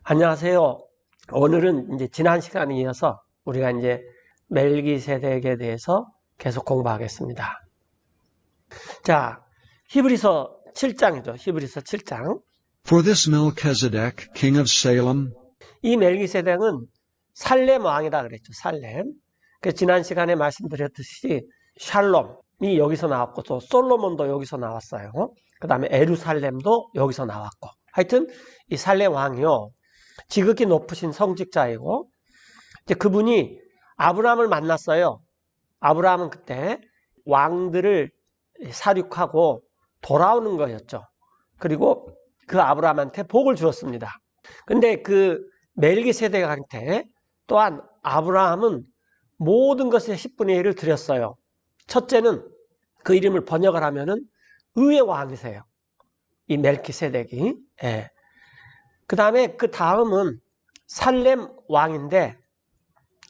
안녕하세요. 오늘은 이제 지난 시간에 이어서 우리가 이제 멜기세덱에 대해서 계속 공부하겠습니다. 자, 히브리서 7장이죠. 히브리서 7장. For this Melchizedek, king of Salem, 이 멜기세덱은 살렘 왕이다 그랬죠. 살렘. 그 지난 시간에 말씀드렸듯이 샬롬이 여기서 나왔고 또 솔로몬도 여기서 나왔어요. 그 다음에 에루살렘도 여기서 나왔고. 하여튼 이 살렘 왕이요. 지극히 높으신 성직자이고 이제 그분이 아브라함을 만났어요. 아브라함은 그때 왕들을 사륙하고 돌아오는 거였죠. 그리고 그 아브라함한테 복을 주었습니다. 근데 그 멜기세덱한테 또한 아브라함은 모든 것의 10분의 1을 드렸어요. 첫째는 그 이름을 번역을 하면은 의의 왕이세요. 이 멜기세덱이. 예. 그 다음에 그 다음은 살렘 왕인데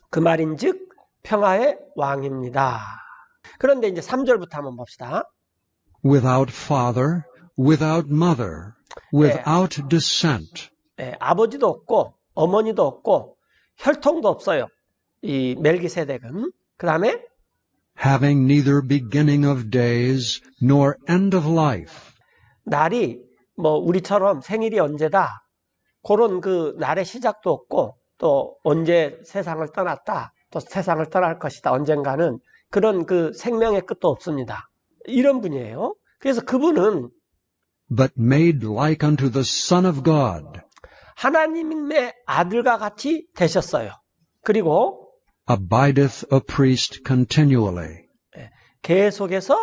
그 말인즉 평화의 왕입니다. 그런데 이제 3절부터 한번 봅시다. without father, without mother, without descent. 아버지도 없고 어머니도 없고 혈통도 없어요. 이 멜기세덱은. 그 다음에 having neither beginning of days nor end of life. 날이 뭐 우리처럼 생일이 언제다 그런 그 날의 시작도 없고 또 언제 세상을 떠났다 또 세상을 떠날 것이다 언젠가는 그런 그 생명의 끝도 없습니다. 이런 분이에요. 그래서 그분은 but made like unto the Son of God, 하나님의 아들과 같이 되셨어요. 그리고 abideth a priest continually. 계속해서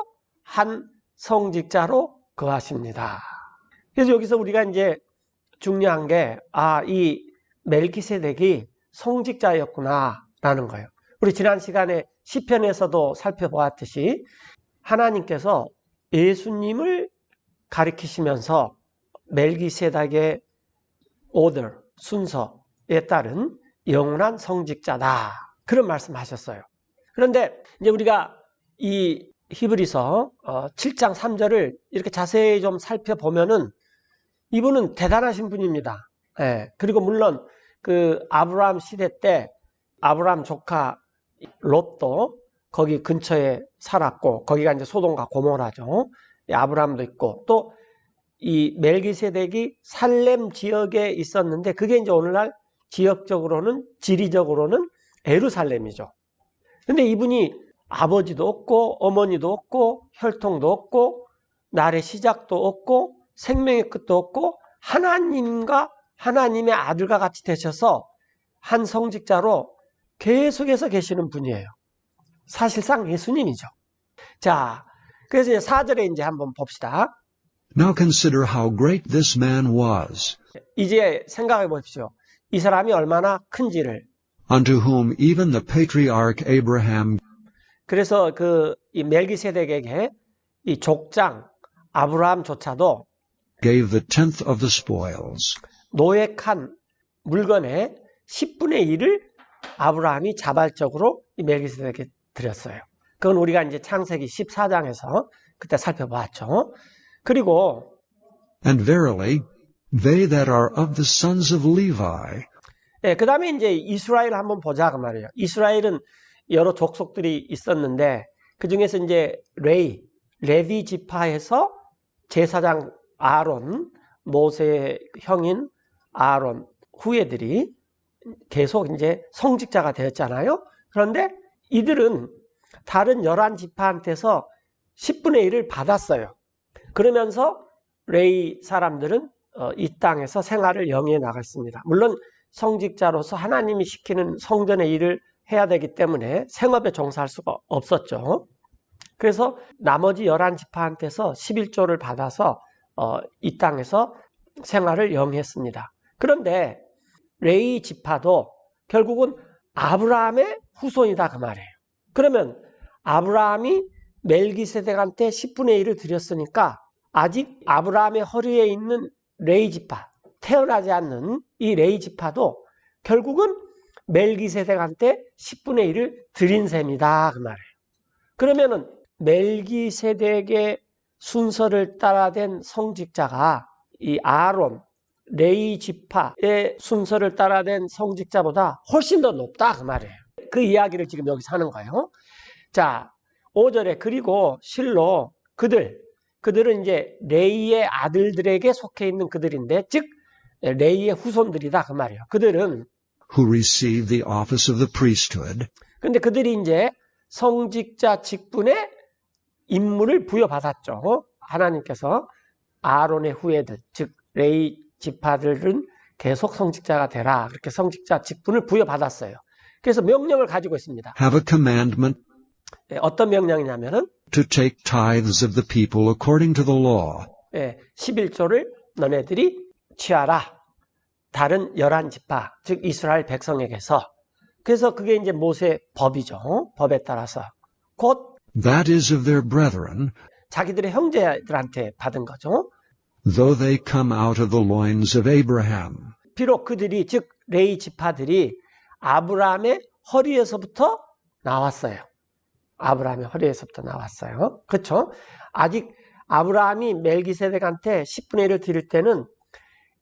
한 성직자로 거하십니다. 그래서 여기서 우리가 이제 중요한 게 이 멜기세덱이 성직자였구나라는 거예요. 우리 지난 시간에 시편에서도 살펴보았듯이 하나님께서 예수님을 가리키시면서 멜기세덱의 오더, 순서에 따른 영원한 성직자다. 그런 말씀하셨어요. 그런데 이제 우리가 이 히브리서 7장 3절을 이렇게 자세히 좀 살펴보면은 이분은 대단하신 분입니다. 그리고 물론 그 아브라함 시대 때 아브라함 조카 롯도 거기 근처에 살았고 거기가 이제 소돔과 고모라죠. 아브라함도 있고 또 이 멜기세덱이 살렘 지역에 있었는데 그게 이제 오늘날 지역적으로는 지리적으로는 에루살렘이죠. 근데 이분이 아버지도 없고 어머니도 없고 혈통도 없고 날의 시작도 없고 생명의 끝도 없고 하나님과 하나님의 아들과 같이 되셔서 한 성직자로 계속해서 계시는 분이에요. 사실상 예수님이죠. 자, 그래서 4절에 이제 한번 봅시다. Now consider how great this man was, 이제 생각해 보십시오. 이 사람이 얼마나 큰지를. unto whom even the patriarch Abraham 그래서 이 멜기세덱에게 이 족장 아브라함조차도 gave the tenth of the spoils. 노획한 물건의 10분의 1을 아브라함이 자발적으로 이 멜기세덱에게 드렸어요. 그건 우리가 이제 창세기 14장에서 그때 살펴봤죠. 그리고 And verily, they that are of the sons of Levi, 그 다음에 이제 이스라엘 한번 보자 그 말이에요. 이스라엘은 여러 족속들이 있었는데 그 중에서 이제 레위 지파에서 제사장 아론, 모세의 형인 아론 후예들이 계속 이제 성직자가 되었잖아요. 그런데 이들은 다른 11지파한테서 10분의 1을 받았어요. 그러면서 레위 사람들은 이 땅에서 생활을 영위해 나갔습니다. 물론 성직자로서 하나님이 시키는 성전의 일을 해야 되기 때문에 생업에 종사할 수가 없었죠. 그래서 나머지 11지파한테서 11조를 받아서 이 땅에서 생활을 영위했습니다. 그런데 레위 지파도 결국은 아브라함의 후손이다 그 말이에요. 그러면 아브라함이 멜기세덱한테 10분의 1을 드렸으니까 아직 아브라함의 허리에 있는 레위 지파, 태어나지 않는 이 레위 지파도 결국은 멜기세덱한테 10분의 1을 드린 셈이다 그 말이에요. 그러면은 멜기세덱의 순서를 따라 된 성직자가 이 아론, 레위 지파의 순서를 따라낸 성직자보다 훨씬 더 높다 그 말이에요. 그 이야기를 지금 여기서 하는 거예요. 자, 5절에 그리고 실로 그들은 이제 레위의 아들들에게 속해 있는 그들인데 즉 레위의 후손들이다 그 말이에요. 그들은 who receive the office of the priesthood, 근데 그들이 이제 성직자 직분의 임무를 부여받았죠. 하나님께서 아론의 후예들, 즉 레위 지파들은 계속 성직자가 되라. 그렇게 성직자 직분을 부여받았어요. 그래서 명령을 가지고 있습니다. have a commandment 어떤 명령이냐면은 to take tithes of the people according to the law, 11조를 너네들이 취하라. 다른 11지파, 즉 이스라엘 백성에게서. 그래서 그게 이제 모세 법이죠. 법에 따라서. 곧 that is of their brethren, 자기들의 형제들한테 받은 거죠. though they come out of the loins of Abraham. 비록 그들이, 즉 레위 지파들이 아브라함의 허리에서부터 나왔어요. 아브라함의 허리에서부터 나왔어요. 그렇죠? 아직 아브라함이 멜기세덱한테 10분의 1을 드릴 때는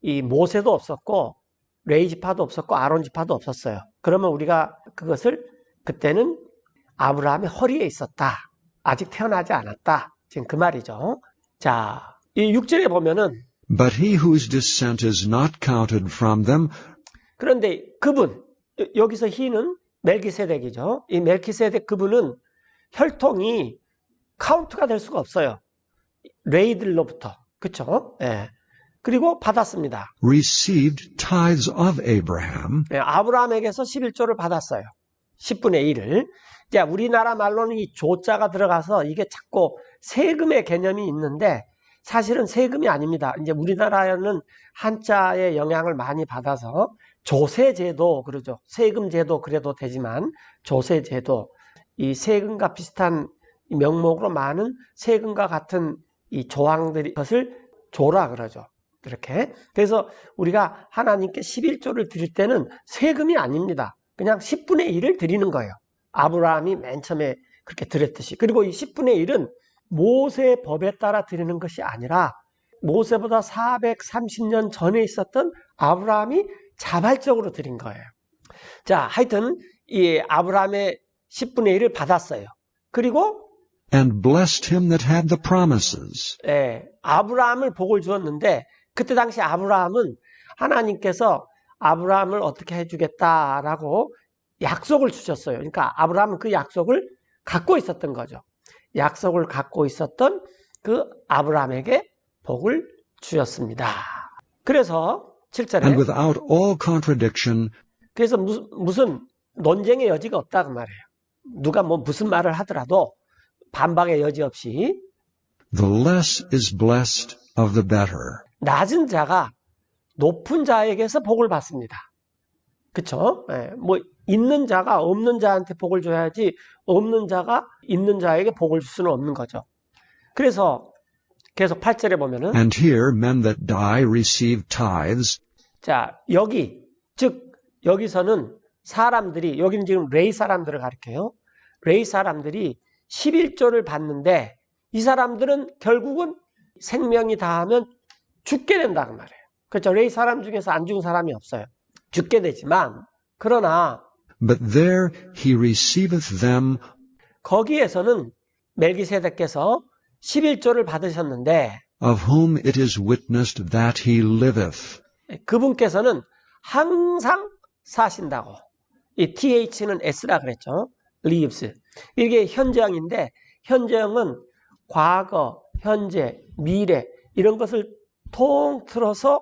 이 모세도 없었고 레위 지파도 없었고 아론 지파도 없었어요. 그러면 우리가 그것을 그때는 아브라함의 허리에 있었다. 아직 태어나지 않았다. 지금 그 말이죠. 자, 이 6절에 보면은 But he whose descent is not counted from them, 그런데 그분, 여기서 히는 멜기세덱이죠. 이 멜기세덱 그분은 혈통이 카운트가 될 수가 없어요. 레위들로부터. 그렇죠? 예. 그리고 받았습니다. received tithes of Abraham, 예, 아브라함에게서 11조를 받았어요. 10분의 1을. 자, 우리나라 말로는 이 조자가 들어가서 이게 자꾸 세금의 개념이 있는데 사실은 세금이 아닙니다. 이제 우리나라에는 한자의 영향을 많이 받아서 조세제도 그러죠. 세금제도 그래도 되지만 조세제도, 이 세금과 비슷한 명목으로 많은 세금과 같은 이 조항들이 것을 조라 그러죠. 이렇게. 그래서 우리가 하나님께 11조를 드릴 때는 세금이 아닙니다. 그냥 10분의 1을 드리는 거예요. 아브라함이 맨 처음에 그렇게 드렸듯이. 그리고 이 10분의 1은 모세 법에 따라 드리는 것이 아니라 모세보다 430년 전에 있었던 아브라함이 자발적으로 드린 거예요. 자, 하여튼 이 아브라함의 10분의 1을 받았어요. 그리고 and blessed him that had the promises. 아브라함을 복을 주었는데 그때 당시 아브라함은 하나님께서 아브라함을 어떻게 해주겠다라고 약속을 주셨어요. 그러니까 아브라함은 그 약속을 갖고 있었던 거죠. 약속을 갖고 있었던 그 아브라함에게 복을 주셨습니다. 그래서 7절에 And without all contradiction, 그래서 무슨 논쟁의 여지가 없다 그 말이에요. 누가 뭐 무슨 말을 하더라도 반박의 여지 없이 the less is blessed of the better. 낮은 자가 높은 자에게서 복을 받습니다. 그렇죠? 뭐 있는 자가 없는 자한테 복을 줘야지 없는 자가 있는 자에게 복을 줄 수는 없는 거죠. 그래서 계속 8절에 보면은 And here men that die receive tithes, 자, 즉 여기서는 사람들이, 여기는 지금 레위 사람들을 가리켜요. 레위 사람들이 11조를 받는데 이 사람들은 결국은 생명이 다하면 죽게 된다는 말이에요. 그렇죠. 레위 사람 중에서 안 죽은 사람이 없어요. 죽게 되지만 그러나 but there he receiveth them 거기에서는 멜기세덱께서 11조를 받으셨는데 of whom it is witnessed that he liveth. 그분께서는 항상 사신다고. 이 TH는 S라 그랬죠. lives. 이게 현재형인데 현재형은 과거, 현재, 미래 이런 것을 통틀어서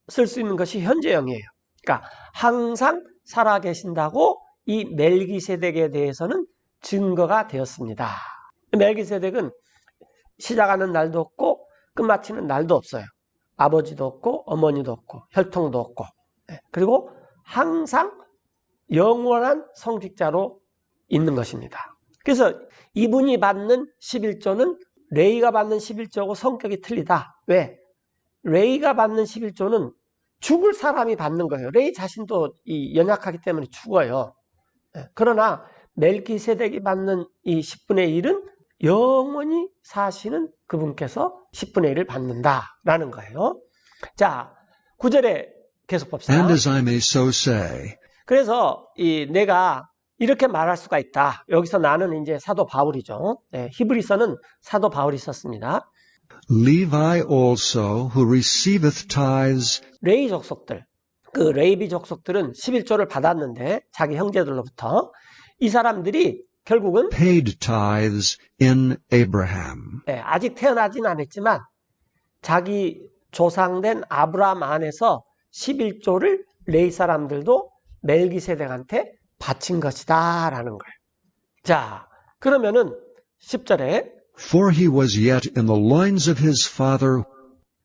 쓸 수 있는 것이 현재형이에요. 그러니까 항상 살아계신다고 이 멜기세덱에 대해서는 증거가 되었습니다. 멜기세덱은 시작하는 날도 없고 끝마치는 날도 없어요. 아버지도 없고 어머니도 없고 혈통도 없고 그리고 항상 영원한 성직자로 있는 것입니다. 그래서 이분이 받는 11조는 레위가 받는 11조하고 성격이 틀리다. 왜? 레위가 받는 11조는 죽을 사람이 받는 거예요. 레위 자신도 연약하기 때문에 죽어요. 그러나 멜기세덱이 받는 이 10분의 1은 영원히 사시는 그분께서 10분의 1을 받는다라는 거예요. 자, 9절에 계속 봅시다. And as I may so say, 그래서 내가 이렇게 말할 수가 있다. 여기서 나는 이제 사도 바울이죠. 네, 히브리서는 사도 바울이 썼습니다. Levi also, who receiveth tithes, 레위 족속들, 그 레이비 족속들은 11조를 받았는데 자기 형제들로부터 이 사람들이 결국은 paid tithes in Abraham. 아직 태어나진 않았지만 자기 조상된 아브라함 안에서 11조를 레위 사람들도 멜기세덱한테 바친 것이다 라는 거예요. 자, 그러면은 10절에 For he was yet in the loins of his father,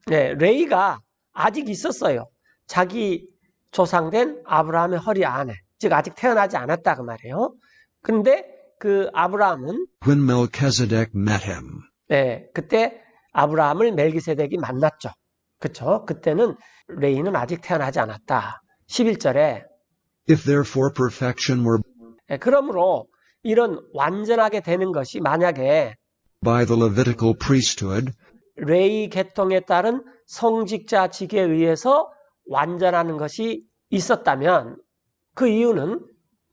레이가 아직 있었어요. 자기 조상된 아브라함의 허리 안에, 즉 아직 태어나지 않았다 그 말이에요. 그런데 그 아브라함은 when Melchizedek met him. 그때 아브라함을 멜기세덱이 만났죠. 그렇죠? 그때는 레이는 아직 태어나지 않았다. 11절에 If therefore perfection were 그러므로 이런 완전하게 되는 것이 만약에 by the Levitical priesthood, 레이 계통에 따른 성직자직에 의해서 완전하는 것이 있었다면 그 이유는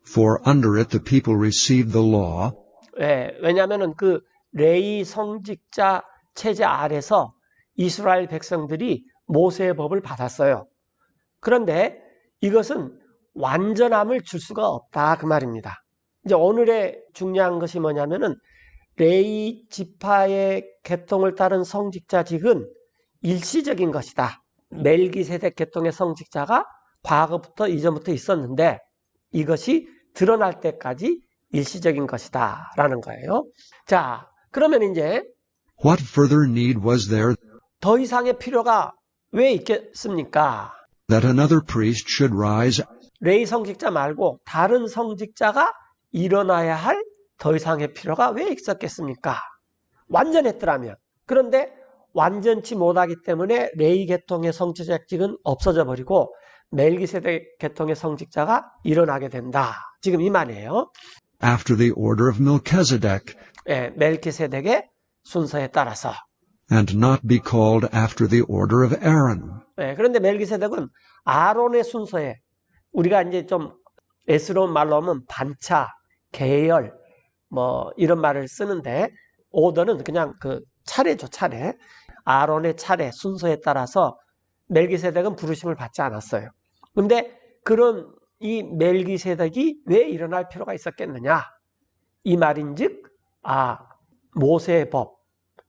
for under it the people received the law, 왜냐하면 그 레이 성직자 체제 아래서 이스라엘 백성들이 모세의 법을 받았어요. 그런데 이것은 완전함을 줄 수가 없다 그 말입니다. 이제 오늘의 중요한 것이 뭐냐면은 레이 지파의 계통을 따른 성직자직은 일시적인 것이다. 멜기세덱 계통의 성직자가 과거부터 이전부터 있었는데 이것이 드러날 때까지 일시적인 것이다 라는 거예요. 자, 그러면 이제 what further need was there 더 이상의 필요가 왜 있겠습니까? that another priest should rise 레이 성직자 말고 다른 성직자가 일어나야 할 더 이상의 필요가 왜 있었겠습니까? 완전했더라면. 그런데 완전치 못하기 때문에 레이 계통의 성직자직은 없어져 버리고 멜기세덱 계통의 성직자가 일어나게 된다. 지금 이 말이에요. after the order of Melchizedek, 멜기세덱의 순서에 따라서. and not be called after the order of Aaron. 그런데 멜기세덱은 아론의 순서에 우리가 이제 좀 애스러운 말로 하면 반차, 계열 뭐 이런 말을 쓰는데 오더는 그냥 그 차례죠, 차례. 아론의 차례 순서에 따라서 멜기세덱은 부르심을 받지 않았어요. 그런데 그런 이 멜기세덱이 왜 일어날 필요가 있었겠느냐? 이 말인즉 모세의 법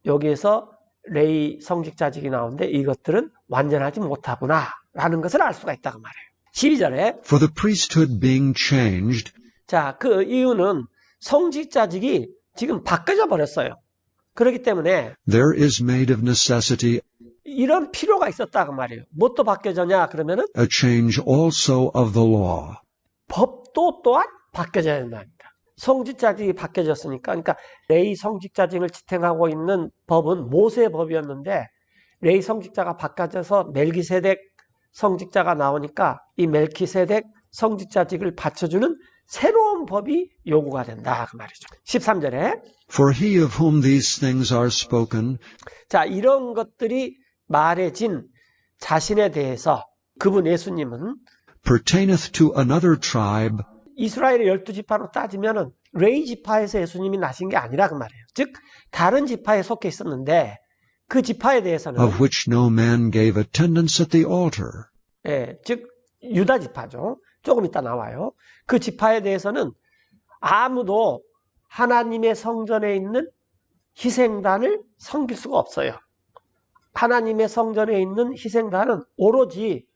여기에서 레이 성직자직이 나오는데 이것들은 완전하지 못하구나 라는 것을 알 수가 있다고 말해요. 12절에 For the priesthood being changed, 자, 그 이유는 성직자직이 지금 바뀌어져 버렸어요. 그렇기 때문에 there is made of necessity 이런 필요가 있었다고 말이에요. 뭣도 바뀌어졌냐 그러면은 a change also of the law. 법도 또한 바뀌어져야 된답니다. 성직자직이 바뀌어졌으니까 그러니까 레이 성직자직을 지탱하고 있는 법은 모세의 법이었는데 레이 성직자가 바뀌어져서 멜기세덱 성직자가 나오니까 이 멜기세덱 성직자직을 받쳐주는 새로운 법이 요구가 된다 그 말이죠. 13절에 For he of whom these things are spoken 자, 이런 것들이 말해진 자신에 대해서 그분 예수님은 pertaineth to another tribe, 이스라엘의 12지파로 따지면은 레이 지파에서 예수님이 나신 게 아니라 그 말이에요. 즉 다른 지파에 속해 있었는데 그 지파에 대해서는 of which no man gave attendance at the altar. 즉 유다 지파죠. 조금 이따 나와요. 그 지파에 대해서는 아무도 하나님의 성전에 있는 희생단을 섬길 수가 없어요. 하나님의 성전에 있는 희생단은 오로지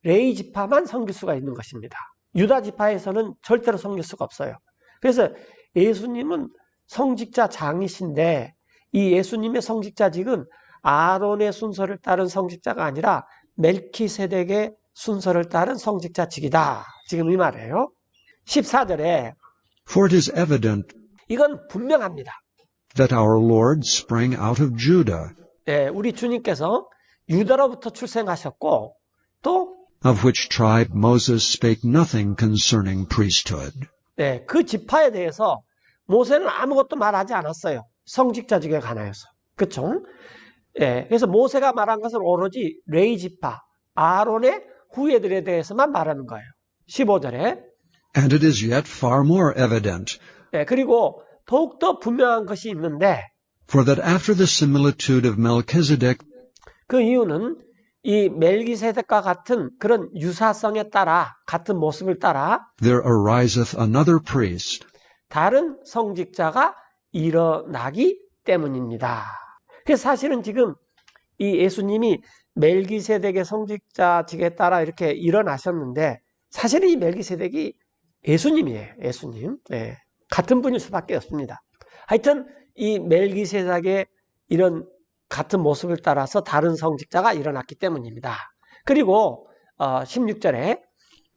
레이 지파만 섬길 수가 있는 것입니다. 유다 지파에서는 절대로 섬길 수가 없어요. 그래서 예수님은 성직자 장이신데 이 예수님의 성직자직은 아론의 순서를 따른 성직자가 아니라 멜키세덱의 순서를 따른 성직자직이다. 지금 이 말이에요. 14절에 For it is evident 이건 분명합니다. that our Lord sprang out of Judah, 우리 주님께서 유다로부터 출생하셨고 또 of which tribe Moses spake nothing concerning priesthood. 그 지파에 대해서 모세는 아무것도 말하지 않았어요. 성직자직에 관하여서. 그렇죠? 그래서 모세가 말한 것은 오로지 레이 지파, 아론의 후예들에 대해서만 말하는 거예요. 15절에 And it is yet far more evident, 그리고 더욱더 분명한 것이 있는데 for that after the similitude of Melchizedek, 그 이유는 이 멜기세덱과 같은 그런 유사성에 따라 같은 모습을 따라 there ariseth another priest, 다른 성직자가 일어나기 때문입니다. 그래서 사실은 지금 이 예수님이 멜기세덱의 성직자직에 따라 이렇게 일어나셨는데 사실은 이 멜기세덱이 예수님이에요. 예수님. 네. 같은 분일 수밖에 없습니다. 하여튼 이 멜기세덱의 이런 같은 모습을 따라서 다른 성직자가 일어났기 때문입니다. 그리고 16절에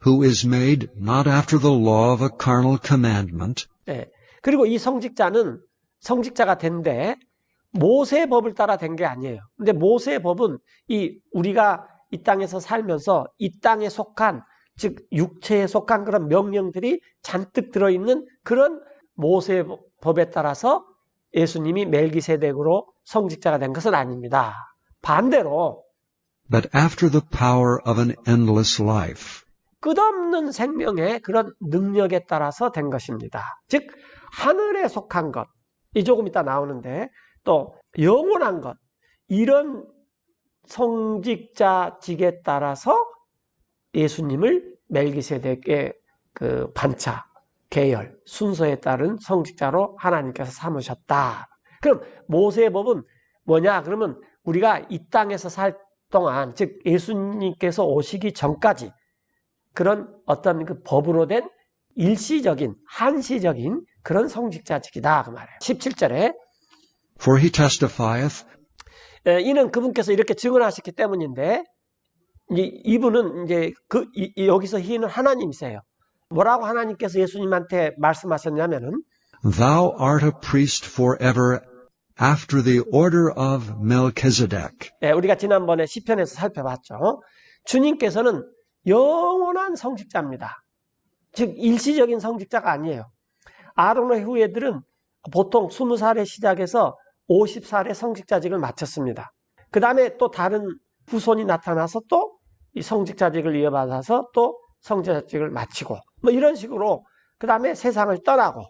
who is made not after the law of a carnal commandment, 그리고 이 성직자는 성직자가 된데 모세의 법을 따라 된 게 아니에요. 근데 모세의 법은 우리가 이 땅에서 살면서 이 땅에 속한, 즉 육체에 속한 그런 명령들이 잔뜩 들어있는 그런 모세의 법에 따라서 예수님이 멜기세덱으로 성직자가 된 것은 아닙니다. 반대로 but after the power of an endless life. 끝없는 생명의 그런 능력에 따라서 된 것입니다. 즉 하늘에 속한 것, 이 조금 이따 나오는데 또 영원한 것, 이런 성직자직에 따라서 예수님을 멜기세덱의 그 반차, 계열, 순서에 따른 성직자로 하나님께서 삼으셨다. 그럼 모세의 법은 뭐냐? 그러면 우리가 이 땅에서 살 동안, 즉 예수님께서 오시기 전까지 그런 어떤 그 법으로 된 일시적인, 한시적인 그런 성직자직이다 그 말이에요. 17절에 For he testifieth, 이는 그분께서 이렇게 증언하셨기 때문인데 이분은 이제 여기서 히는 하나님이세요. 뭐라고 하나님께서 예수님한테 말씀하셨냐면은 Thou art a priest forever after the order of Melchizedek. 우리가 지난번에 시편에서 살펴봤죠. 주님께서는 영원한 성직자입니다. 즉 일시적인 성직자가 아니에요. 아론의 후예들은 보통 20살에 시작해서 50살에 성직자직을 마쳤습니다. 그 다음에 또 다른 후손이 나타나서 또 이 성직자직을 이어받아서 또 성직자직을 마치고 뭐 이런 식으로 그 다음에 세상을 떠나고,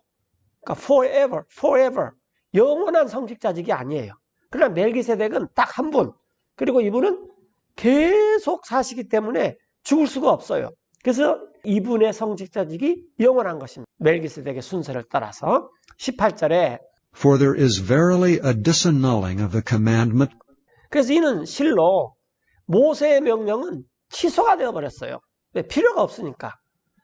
그러니까 forever 영원한 성직자직이 아니에요. 그러나 멜기세덱은 딱 한 분, 그리고 이분은 계속 사시기 때문에 죽을 수가 없어요. 그래서 이분의 성직자직이 영원한 것입니다. 멜기세덱의 순서를 따라서. 18절에 For there is verily a disannulling of the commandment, 그래서 이는 실로 모세의 명령은 취소가 되어버렸어요. 왜? 필요가 없으니까.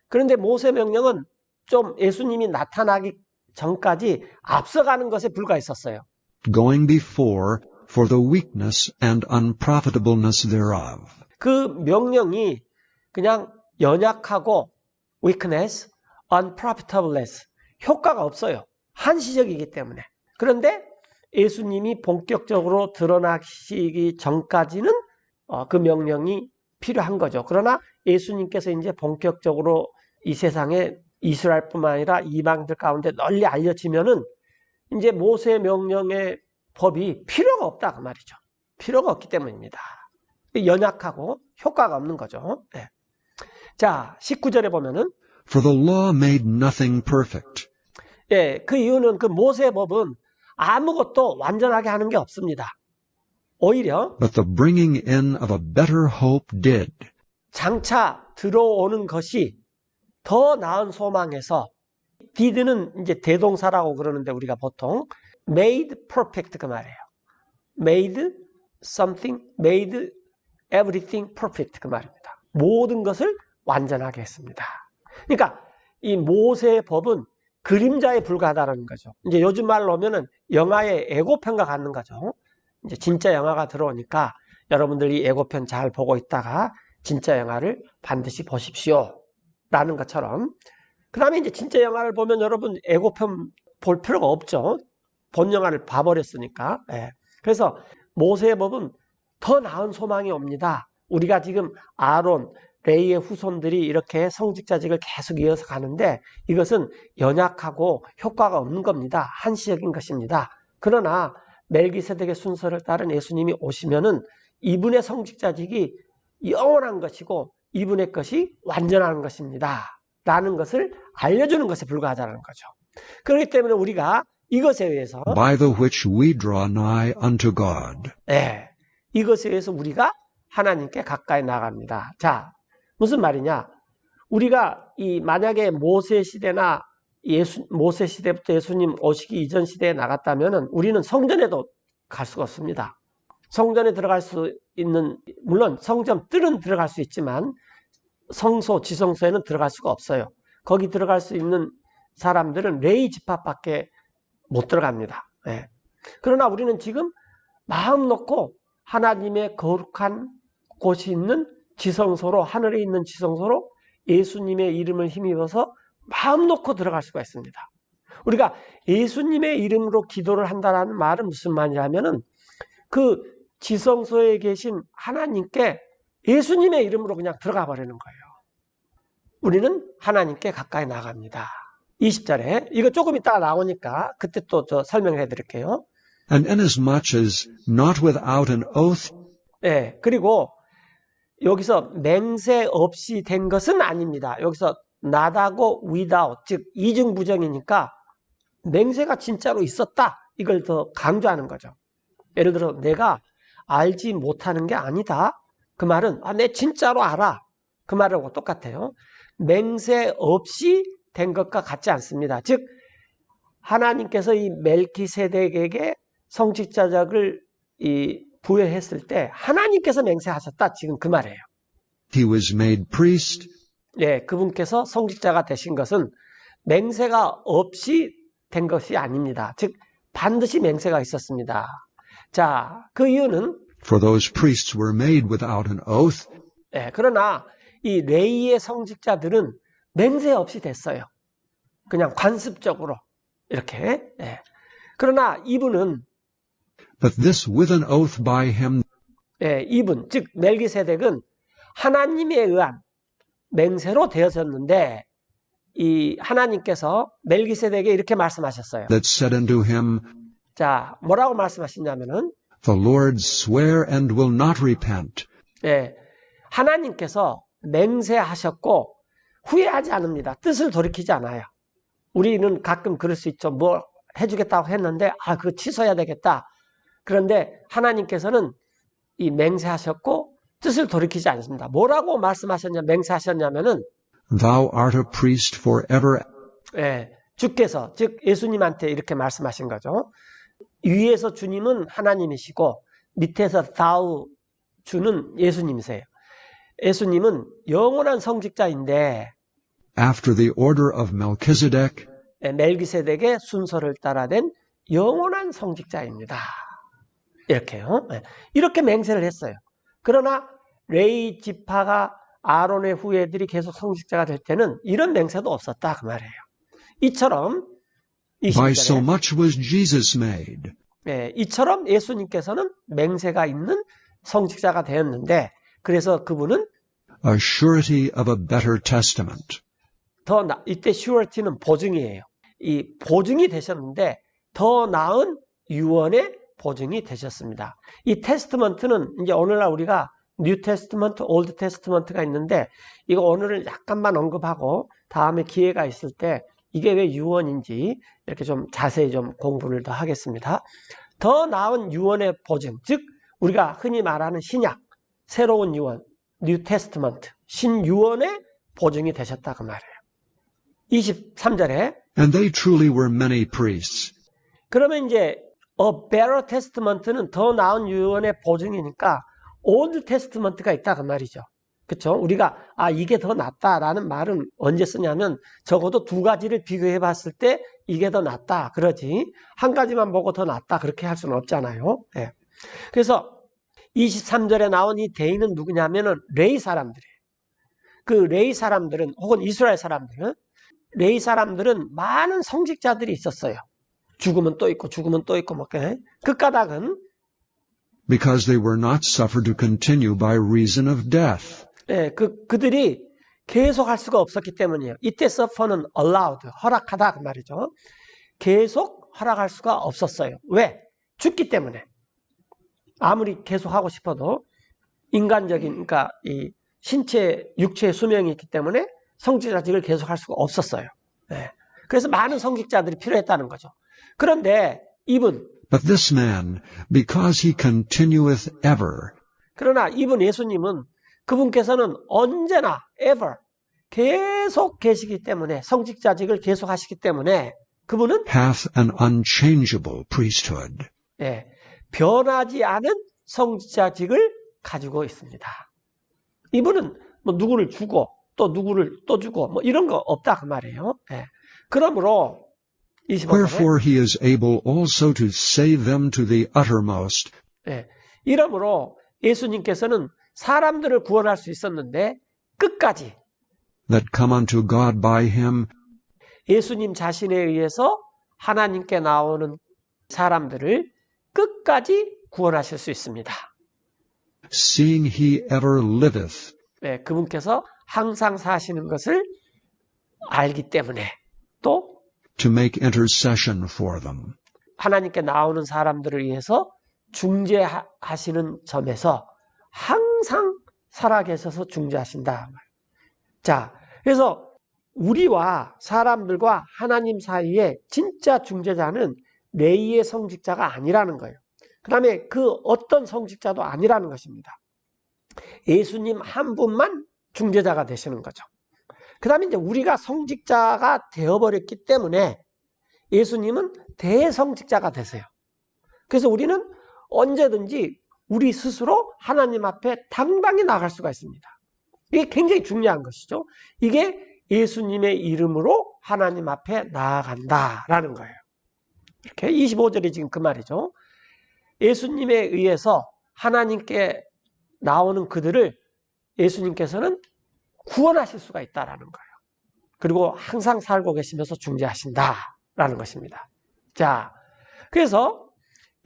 그런데 모세의 명령은 좀 예수님이 나타나기 전까지 앞서가는 것에 불과했었어요. going before for the weakness and unprofitableness thereof. 그 명령이 그냥 연약하고 weakness, unprofitableness, 효과가 없어요. 한시적이기 때문에. 그런데 예수님이 본격적으로 드러나시기 전까지는 그 명령이 필요한 거죠. 그러나 예수님께서 이제 본격적으로 이 세상에 이스라엘뿐만 아니라 이방인들 가운데 널리 알려지면은 이제 모세 명령의 법이 필요가 없다 그 말이죠. 필요가 없기 때문입니다. 연약하고 효과가 없는 거죠. 네. 자, 19절에 보면은 For the law made nothing perfect, 그 이유는 그 모세 법은 아무것도 완전하게 하는 게 없습니다. 오히려 but the bringing in of a better hope did. 장차 들어오는 것이 더 나은 소망에서, did는 이제 대동사라고 그러는데 우리가 보통 made perfect 그 말이에요. made something, made everything perfect 그 말입니다. 모든 것을 완전하게 했습니다. 그러니까 이 모세의 법은 그림자에 불과하다는 거죠. 이제 요즘 말로 하면은 영화의 예고편과 같는 거죠. 이제 진짜 영화가 들어오니까 여러분들이 예고편 잘 보고 있다가 진짜 영화를 반드시 보십시오. 라는 것처럼. 그 다음에 이제 진짜 영화를 보면 여러분 예고편 볼 필요가 없죠. 본 영화를 봐버렸으니까. 그래서 모세의 법은 더 나은 소망이 옵니다. 우리가 지금 아론, 레이의 후손들이 이렇게 성직자직을 계속 이어서 가는데 이것은 연약하고 효과가 없는 겁니다. 한시적인 것입니다. 그러나 멜기세덱의 순서를 따른 예수님이 오시면은 이분의 성직자직이 영원한 것이고 이분의 것이 완전한 것입니다. 라는 것을 알려주는 것에 불과하다는 거죠. 그렇기 때문에 우리가 이것에 의해서 by the which we draw nigh unto God. 이것에 의해서 우리가 하나님께 가까이 나갑니다. 자, 무슨 말이냐? 우리가 만약에 모세 시대나 모세 시대부터 예수님 오시기 이전 시대에 나갔다면 우리는 성전에도 갈 수가 없습니다. 성전에 들어갈 수 있는, 물론 성전 뜰은 들어갈 수 있지만 성소, 지성소에는 들어갈 수가 없어요. 거기 들어갈 수 있는 사람들은 레위 지파밖에 못 들어갑니다. 그러나 우리는 지금 마음 놓고 하나님의 거룩한 곳이 있는 지성소로, 하늘에 있는 지성소로 예수님의 이름을 힘입어서 마음 놓고 들어갈 수가 있습니다. 우리가 예수님의 이름으로 기도를 한다는 말은 무슨 말이냐면은 그 지성소에 계신 하나님께 예수님의 이름으로 그냥 들어가 버리는 거예요. 우리는 하나님께 가까이 나갑니다. 20절에 이거 조금 이따가 나오니까 그때 또 저 설명해 드릴게요. And inasmuch as not without an oath 그리고 여기서 맹세 없이 된 것은 아닙니다. 여기서 not하고 without, 즉 이중부정이니까 맹세가 진짜로 있었다. 이걸 더 강조하는 거죠. 예를 들어 내가 알지 못하는 게 아니다. 그 말은 내 진짜로 알아. 그 말하고 똑같아요. 맹세 없이 된 것과 같지 않습니다. 즉 하나님께서 이 멜기세덱에게 성직자적을 부여했을 때 하나님께서 맹세하셨다. 지금 그 말이에요. he was made priest 그분께서 성직자가 되신 것은 맹세가 없이 된 것이 아닙니다. 즉 반드시 맹세가 있었습니다. 자, 그 이유는 for those priests were made without an oath. 그러나 이 레위의 성직자들은 맹세 없이 됐어요. 그냥 관습적으로 이렇게. 그러나 이분은 But this with an oath by him 이분 즉 멜기세덱은 하나님에 의한 맹세로 되어졌는데 이 하나님께서 멜기세덱에게 이렇게 말씀하셨어요. that said unto him, 자, 뭐라고 말씀하시냐면은 The Lord swear and will not repent. 하나님께서 맹세하셨고 후회하지 않습니다. 뜻을 돌이키지 않아요. 우리는 가끔 그럴 수 있죠. 뭐 해주겠다고 했는데 그거 취소해야 되겠다. 그런데 하나님께서는 이 맹세하셨고 뜻을 돌이키지 않습니다. 뭐라고 맹세하셨냐면은 Thou art a priest forever. 주께서 즉 예수님한테 이렇게 말씀하신 거죠. 위에서 주님은 하나님이시고 밑에서 thou 주는 예수님이세요. 예수님은 영원한 성직자인데 After the order of Melchizedek, 멜기세덱의 순서를 따라 된 영원한 성직자입니다. 이렇게요. 이렇게 맹세를 했어요. 그러나 레위 지파가 아론의 후예들이 계속 성직자가 될 때는 이런 맹세도 없었다 그 말이에요. 이처럼 by so 20절에 much was Jesus made. 이처럼 예수님께서는 맹세가 있는 성직자가 되었는데 그래서 그분은 A surety of a better testament. 이때 surety는 보증이에요. 이 보증이 되셨는데 더 나은 유언의 보증이 되셨습니다. 이 테스트먼트는 이제 오늘날 우리가 뉴 테스트먼트, 올드 테스트먼트가 있는데 이거 오늘은 약간만 언급하고 다음에 기회가 있을 때 이게 왜 유언인지 이렇게 좀 자세히 좀 공부를 더 하겠습니다. 더 나은 유언의 보증, 즉 우리가 흔히 말하는 신약, 새로운 유언, 뉴 테스트먼트, 신유언의 보증이 되셨다 그 말이에요. 23절에 And they truly were many priests. 그러면 이제 A better testament는 더 나은 유언의 보증이니까 Old Testament가 있다 그 말이죠. 그렇죠? 우리가 이게 더 낫다라는 말은 언제 쓰냐면 적어도 두 가지를 비교해 봤을 때 이게 더 낫다 그러지 한 가지만 보고 더 낫다 그렇게 할 수는 없잖아요. 그래서 23절에 나온 이 대인은 누구냐면은 레위 사람들이에요. 그 레위 사람들은 혹은 이스라엘 사람들은 레위 사람들은 많은 성직자들이 있었어요. 죽으면 또 있고 죽으면 또 있고 그 까닭은 Because they were not suffered to continue by reason of death. 그들이 계속 할 수가 없었기 때문이에요. 이때 suffer는 allowed, 허락하다 그 말이죠. 계속 허락할 수가 없었어요. 왜? 죽기 때문에. 아무리 계속 하고 싶어도 인간적인, 그러니까 이 신체, 육체의 수명이 있기 때문에 성직자직을 계속할 수가 없었어요. 예. 그래서 많은 성직자들이 필요했다는 거죠. 그런데 이분, But this man, because he continueth ever, 그러나 이분 예수님은 그분께서는 언제나 ever 계속 계시기 때문에 성직자직을 계속 하시기 때문에 그분은 hath an unchangeable priesthood. 예, 변하지 않은 성직자직을 가지고 있습니다. 이분은 뭐 누구를 주고 또 누구를 또 주고 뭐 이런 거 없다 그 말이에요. 예. 그러므로 25절에 Wherefore he is able also to save them to the uttermost, 예, 이러므로 예수님께서는 사람들을 구원할 수 있었는데 끝까지 that come unto God by him, 예수님 자신에 의해서 하나님께 나오는 사람들을 끝까지 구원하실 수 있습니다. seeing he ever liveth, 예, 그분께서 항상 사시는 것을 알기 때문에 또 to make intercession for them. 하나님께 나오는 사람들을 위해서 중재하시는 점에서 항상 살아계셔서 중재하신다. 자, 그래서 우리와 사람들과 하나님 사이에 진짜 중재자는 레위의 성직자가 아니라는 거예요. 그 다음에 그 어떤 성직자도 아니라는 것입니다. 예수님 한 분만 중재자가 되시는 거죠. 그 다음에 이제 우리가 성직자가 되어버렸기 때문에 예수님은 대성직자가 되세요. 그래서 우리는 언제든지 우리 스스로 하나님 앞에 당당히 나갈 수가 있습니다. 이게 굉장히 중요한 것이죠. 이게 예수님의 이름으로 하나님 앞에 나아간다라는 거예요. 이렇게 25절이 지금 그 말이죠. 예수님에 의해서 하나님께 나오는 그들을 예수님께서는 구원하실 수가 있다라는 거예요. 그리고 항상 살고 계시면서 중재하신다라는 것입니다. 자, 그래서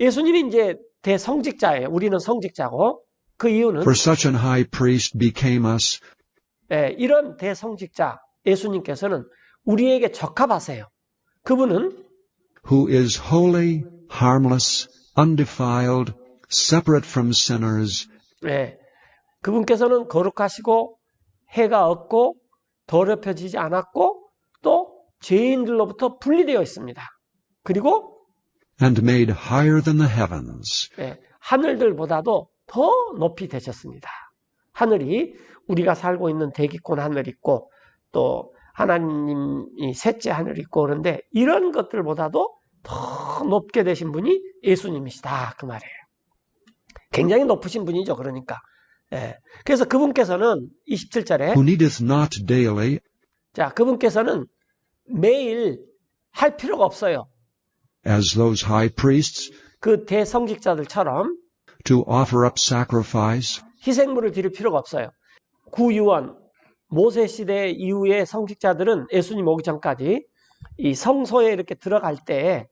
예수님이 이제 대성직자예요. 우리는 성직자고 그 이유는 For such an high priest became us, 이런 대성직자 예수님께서는 우리에게 적합하세요. 그분은 who is holy, harmless, undefiled, separate from sinners, 그분께서는 거룩하시고 해가 없고 더럽혀지지 않았고 또 죄인들로부터 분리되어 있습니다. 그리고 and made higher than the heavens, 하늘들보다도 더 높이 되셨습니다. 하늘이 우리가 살고 있는 대기권 하늘 있고 또 하나님이 셋째 하늘 있고 그런데 이런 것들보다도 더 높게 되신 분이 예수님이시다 그 말이에요. 굉장히 높으신 분이죠. 그러니까 그래서 그분께서는 27절에 who needeth not daily, 자 그분께서는 매일 할 필요가 없어요. as those high priests, 그 대성직자들처럼 to offer up sacrifice, 희생물을 드릴 필요가 없어요. 구유원 모세 시대 이후의 성직자들은 예수님 오기 전까지 이 성소에 이렇게 들어갈 때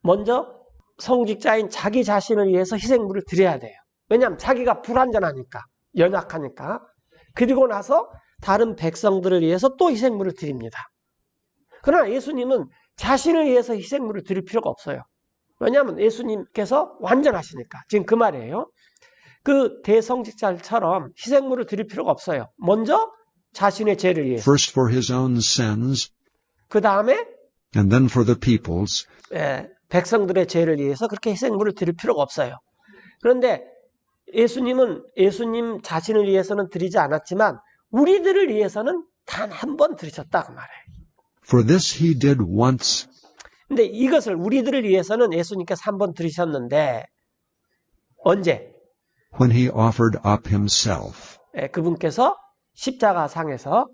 먼저 성직자인 자기 자신을 위해서 희생물을 드려야 돼요. 왜냐하면 자기가 불완전하니까, 연약하니까. 그리고 나서 다른 백성들을 위해서 또 희생물을 드립니다. 그러나 예수님은 자신을 위해서 희생물을 드릴 필요가 없어요. 왜냐하면 예수님께서 완전하시니까. 지금 그 말이에요. 그 대성직자처럼 희생물을 드릴 필요가 없어요. 먼저 자신의 죄를 위해서. first for his own sins, 그 다음에 and then for the people's, 백성들의 죄를 위해서 그렇게 희생물을 드릴 필요가 없어요. 그런데 예수님은 예수님 자신을 위해서는 드리지 않았지만 우리들을 위해서는 단 한 번 드리셨다 그 말이에요. for this he did once, 근데 이것을 우리들을 위해서는 예수님께서 한 번 드리셨는데 언제? when he offered up himself, 그분께서 십자가상에서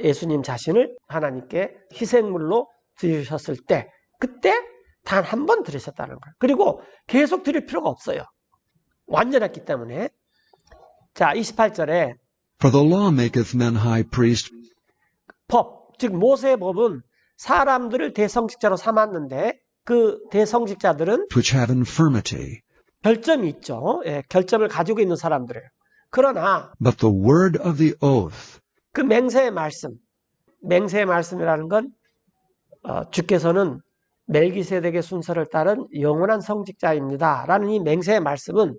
예수님 자신을 하나님께 희생물로 드리셨을 때 그때 단 한 번 드리셨다는 거예요. 그리고 계속 드릴 필요가 없어요. 완전했기 때문에. 자, 28절에 for the law maketh men high priest, 법, 즉 모세의 법은 사람들을 대성직자로 삼았는데 그 대성직자들은 which had infirmity, 결점이 있죠. 결점을 가지고 있는 사람들이에요. 그러나 but the word of the oath, 그 맹세의 말씀이라는 건 주께서는 멜기세덱의 순서를 따른 영원한 성직자입니다. 라는 이 맹세의 말씀은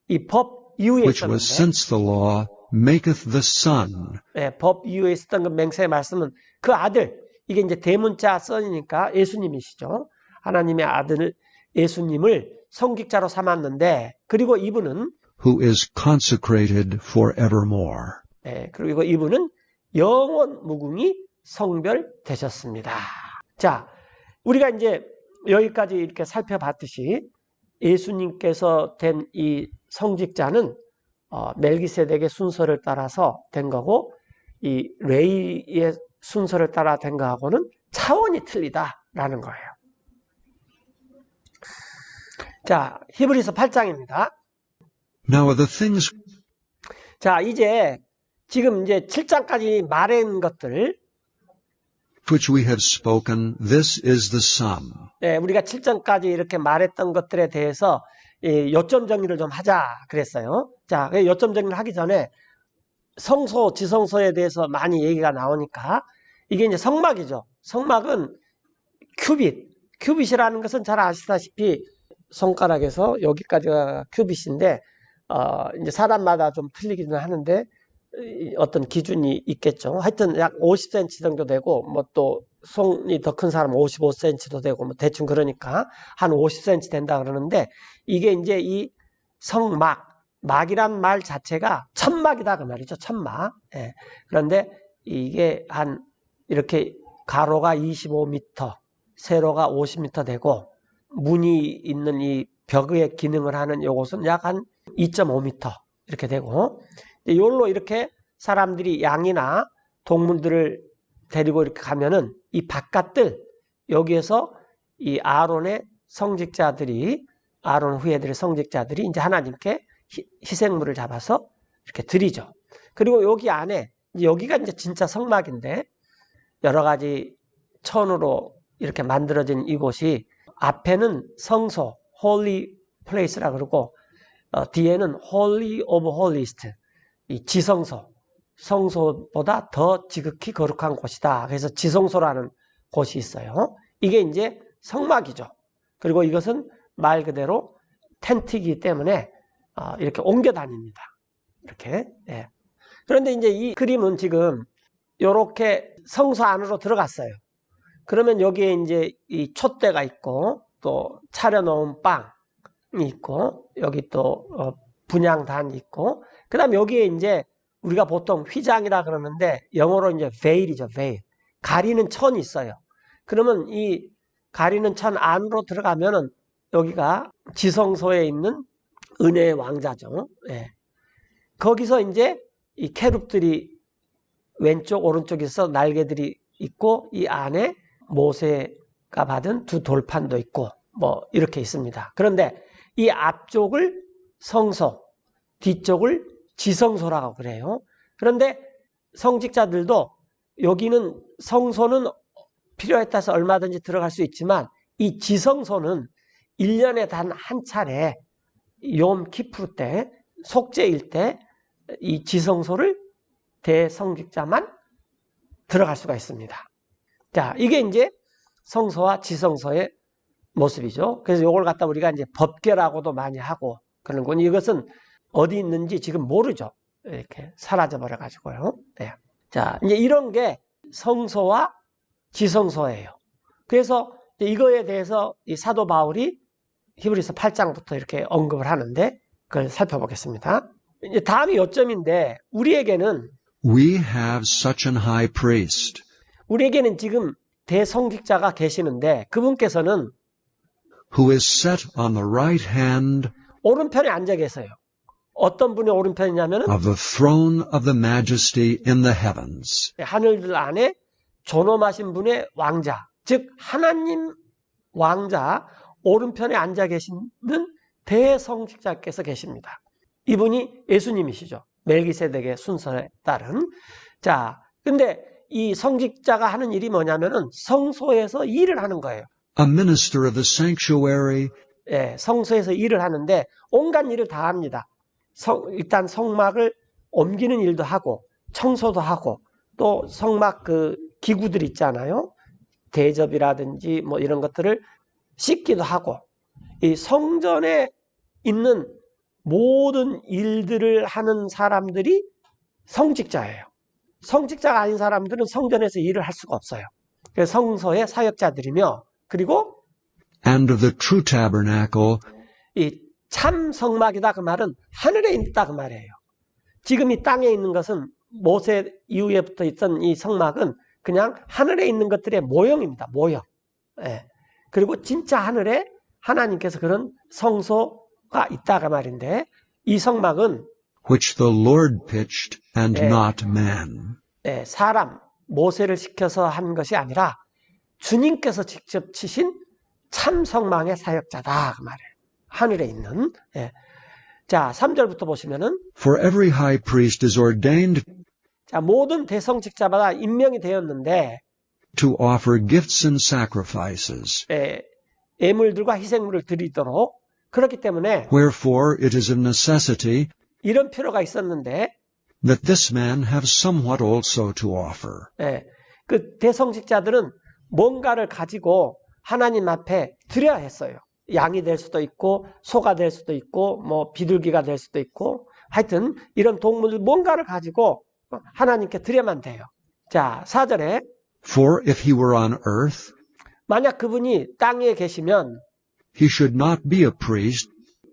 이 법, 이후에 which was 있었는데, since the law, maketh the Son, 예, 법 이후에 있었던 그 맹세의 말씀은 그 아들, 이게 이제 대문자 선이니까 예수님이시죠. 하나님의 아들 예수님을 성직자로 삼았는데, 그리고 이분은 who is consecrated forevermore. 예, 그리고 이분은 영원 무궁히 성별되셨습니다. 자, 우리가 이제 여기까지 이렇게 살펴봤듯이 예수님께서 된 이 성직자는 멜기세덱의 순서를 따라서 된 거고, 이 레이의 순서를 따라 된 거하고는 차원이 틀리다라는 거예요. 자, 히브리서 8장입니다. Now the things 자, 이제 지금 이제 7장까지 말한 것들, which we have spoken, this is the sum. 네, 우리가 7장까지 이렇게 말했던 것들에 대해서 요점 정리를 좀 하자 그랬어요. 자, 요점 정리를 하기 전에 성소, 지성소에 대해서 많이 얘기가 나오니까 이게 이제 성막이죠. 성막은 큐빗이라는 것은 잘 아시다시피 손가락에서 여기까지가 큐빗인데 이제 사람마다 좀 틀리기는 하는데 어떤 기준이 있겠죠. 하여튼 약 50cm 정도 되고, 뭐 또 손이 더 큰 사람은 55cm도 되고, 뭐 대충 그러니까 한 50cm 된다 그러는데, 이게 이제 이 막이란 말 자체가 천막이다 그 말이죠. 천막. 예. 그런데 이게 한 이렇게 가로가 25m, 세로가 50m 되고, 문이 있는 이 벽의 기능을 하는 요것은 약 한 2.5m 이렇게 되고, 요걸로 이렇게 사람들이 양이나 동물들을 데리고 이렇게 가면은 이 바깥들, 여기에서 이 아론의 성직자들이, 아론 후예들의 성직자들이 이제 하나님께 희생물을 잡아서 이렇게 드리죠. 그리고 여기 안에, 여기가 이제 진짜 성막인데, 여러 가지 천으로 이렇게 만들어진 이곳이, 앞에는 성소, Holy Place라 그러고, 뒤에는 Holy of Holiest, 이 지성소, 성소보다 더 지극히 거룩한 곳이다. 그래서 지성소라는 곳이 있어요. 이게 이제 성막이죠. 그리고 이것은 말 그대로 텐트이기 때문에 이렇게 옮겨 다닙니다. 이렇게. 예. 그런데 이제 이 그림은 지금 이렇게 성소 안으로 들어갔어요. 그러면 여기에 이제 이 촛대가 있고, 또 차려놓은 빵이 있고, 여기 또 분향단이 있고, 그 다음에 여기에 이제 우리가 보통 휘장이라 그러는데 영어로 이제 veil이죠, veil. 가리는 천이 있어요. 그러면 이 가리는 천 안으로 들어가면은 여기가 지성소에 있는 은혜의 왕자죠. 예. 거기서 이제 이 캐룹들이 왼쪽, 오른쪽에서 날개들이 있고, 이 안에 모세가 받은 두 돌판도 있고, 뭐 이렇게 있습니다. 그런데 이 앞쪽을 성소, 뒤쪽을 지성소라고 그래요. 그런데 성직자들도 여기는 성소는 필요에 따라서 얼마든지 들어갈 수 있지만, 이 지성소는 1년에 단 한 차례 욤 키프르 때, 속죄일 때 이 지성소를 대성직자만 들어갈 수가 있습니다. 자, 이게 이제 성소와 지성소의 모습이죠. 그래서 이걸 갖다 우리가 이제 법궤라고도 많이 하고 그러는군. 이것은 어디 있는지 지금 모르죠. 이렇게 사라져 버려 가지고요. 네. 자, 이제 이런 게 성소와 지성소예요. 그래서 이거에 대해서 이 사도 바울이 히브리서 8장부터 이렇게 언급을 하는데, 그걸 살펴보겠습니다. 이제 다음이 요점인데, 우리에게는 We have such an high priest, 우리에게는 지금 대성직자가 계시는데, 그분께서는 who is set on the right hand 오른편에 앉아 계세요. 어떤 분이 오른편이냐면은 of the throne of the majesty in the heavens. 하늘들 안에 존엄하신 분의 왕자, 즉 하나님 왕자 오른편에 앉아 계시는 대성직자께서 계십니다. 이분이 예수님이시죠. 멜기세덱의 순서에 따른. 자, 근데 이 성직자가 하는 일이 뭐냐면은 성소에서 일을 하는 거예요. A minister of the sanctuary, 예, 성소에서 일을 하는데 온갖 일을 다 합니다. 일단 성막을 옮기는 일도 하고, 청소도 하고, 또 성막 그 기구들 있잖아요. 대접이라든지 뭐 이런 것들을 씻기도 하고, 이 성전에 있는 모든 일들을 하는 사람들이 성직자예요. 성직자가 아닌 사람들은 성전에서 일을 할 수가 없어요. 그래서 성소의 사역자들이며, 그리고 and of the true tabernacle, 이 참 성막이다 그 말은 하늘에 있다 그 말이에요. 지금 이 땅에 있는 것은 모세 이후에부터 있던 이 성막은 그냥 하늘에 있는 것들의 모형입니다. 모형. 예. 그리고 진짜 하늘에 하나님께서 그런 성소가 있다 그 말인데, 이 성막은 which the Lord pitched, and 예. not man. 예, 사람 모세를 시켜서 한 것이 아니라 주님께서 직접 치신 참 성막의 사역자다 그 말이에요. 하늘에 있는. 예. 자, 3절부터 보시면은, For every high priest is ordained 자, 모든 대성직자마다 임명이 되었는데, to offer gifts and sacrifices. 예, 예물들과 희생물을 드리도록. 그렇기 때문에 Wherefore it is of necessity 이런 필요가 있었는데, that this man have somewhat also to offer. 예, 그 대성직자들은 뭔가를 가지고 하나님 앞에 드려야 했어요. 양이 될 수도 있고, 소가 될 수도 있고, 뭐 비둘기가 될 수도 있고, 하여튼 이런 동물들 뭔가를 가지고 하나님께 드려야만 돼요. 자, 4절에 For if he were on earth, 만약 그분이 땅에 계시면 he should not be a priest,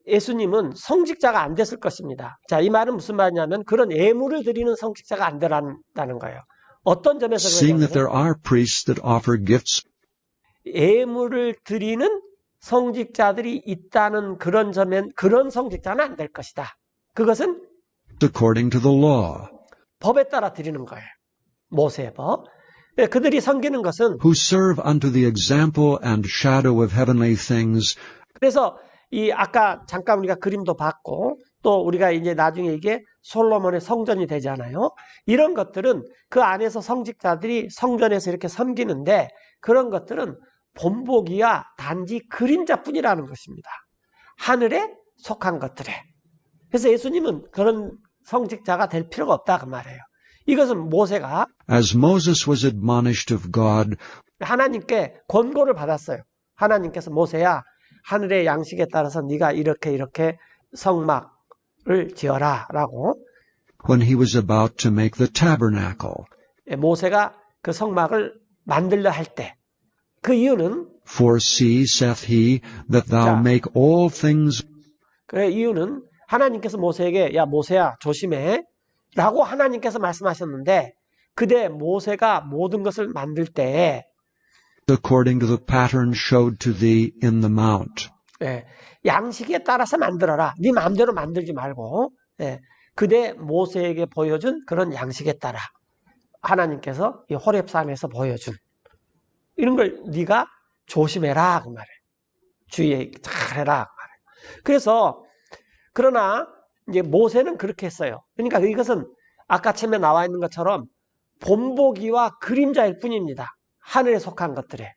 예수님은 성직자가 안 됐을 것입니다. 자, 이 말은 무슨 말이냐면 그런 예물을 드리는 성직자가 안 되라는 거예요. 어떤 점에서 seeing that 그러냐면 there are priests that offer gifts 예물을 드리는 성직자들이 있다는 그런 점엔 그런 성직자는 안 될 것이다. 그것은 according to the law, 법에 따라 드리는 거예요. 모세의 법. 그들이 섬기는 것은 who serve unto the example and shadow of heavenly things, 그래서 이 아까 잠깐 우리가 그림도 봤고 또 우리가 이제 나중에 이게 솔로몬의 성전이 되잖아요. 이런 것들은 그 안에서 성직자들이 성전에서 이렇게 섬기는데 그런 것들은 본보기와 단지 그림자뿐이라는 것입니다. 하늘에 속한 것들에. 그래서 예수님은 그런 성직자가 될 필요가 없다 그 말이에요. 이것은 모세가 as Moses was admonished of God, 하나님께 권고를 받았어요. 하나님께서 모세야 하늘의 양식에 따라서 네가 이렇게 성막을 지어라 라고. when he was about to make the tabernacle. 모세가 그 성막을 만들려 할 때 그 이유는 For see, saith he, that thou 자. make all things 그 이유는 하나님께서 모세에게 야 모세야 조심해 라고 하나님께서 말씀하셨는데 그때 모세가 모든 것을 만들 때 according to the pattern showed to thee in the mount. 양식에 따라서 만들어라. 네 마음대로 만들지 말고 그때 모세에게 보여준 그런 양식에 따라 하나님께서 이 호렙산에서 보여준 이런 걸 네가 조심해라 그 말이에요. 주의 잘해라 그 말이에요. 그래서 그러나 이제 모세는 그렇게 했어요. 그러니까 이것은 아까 처음에 나와 있는 것처럼 본보기와 그림자일 뿐입니다. 하늘에 속한 것들에.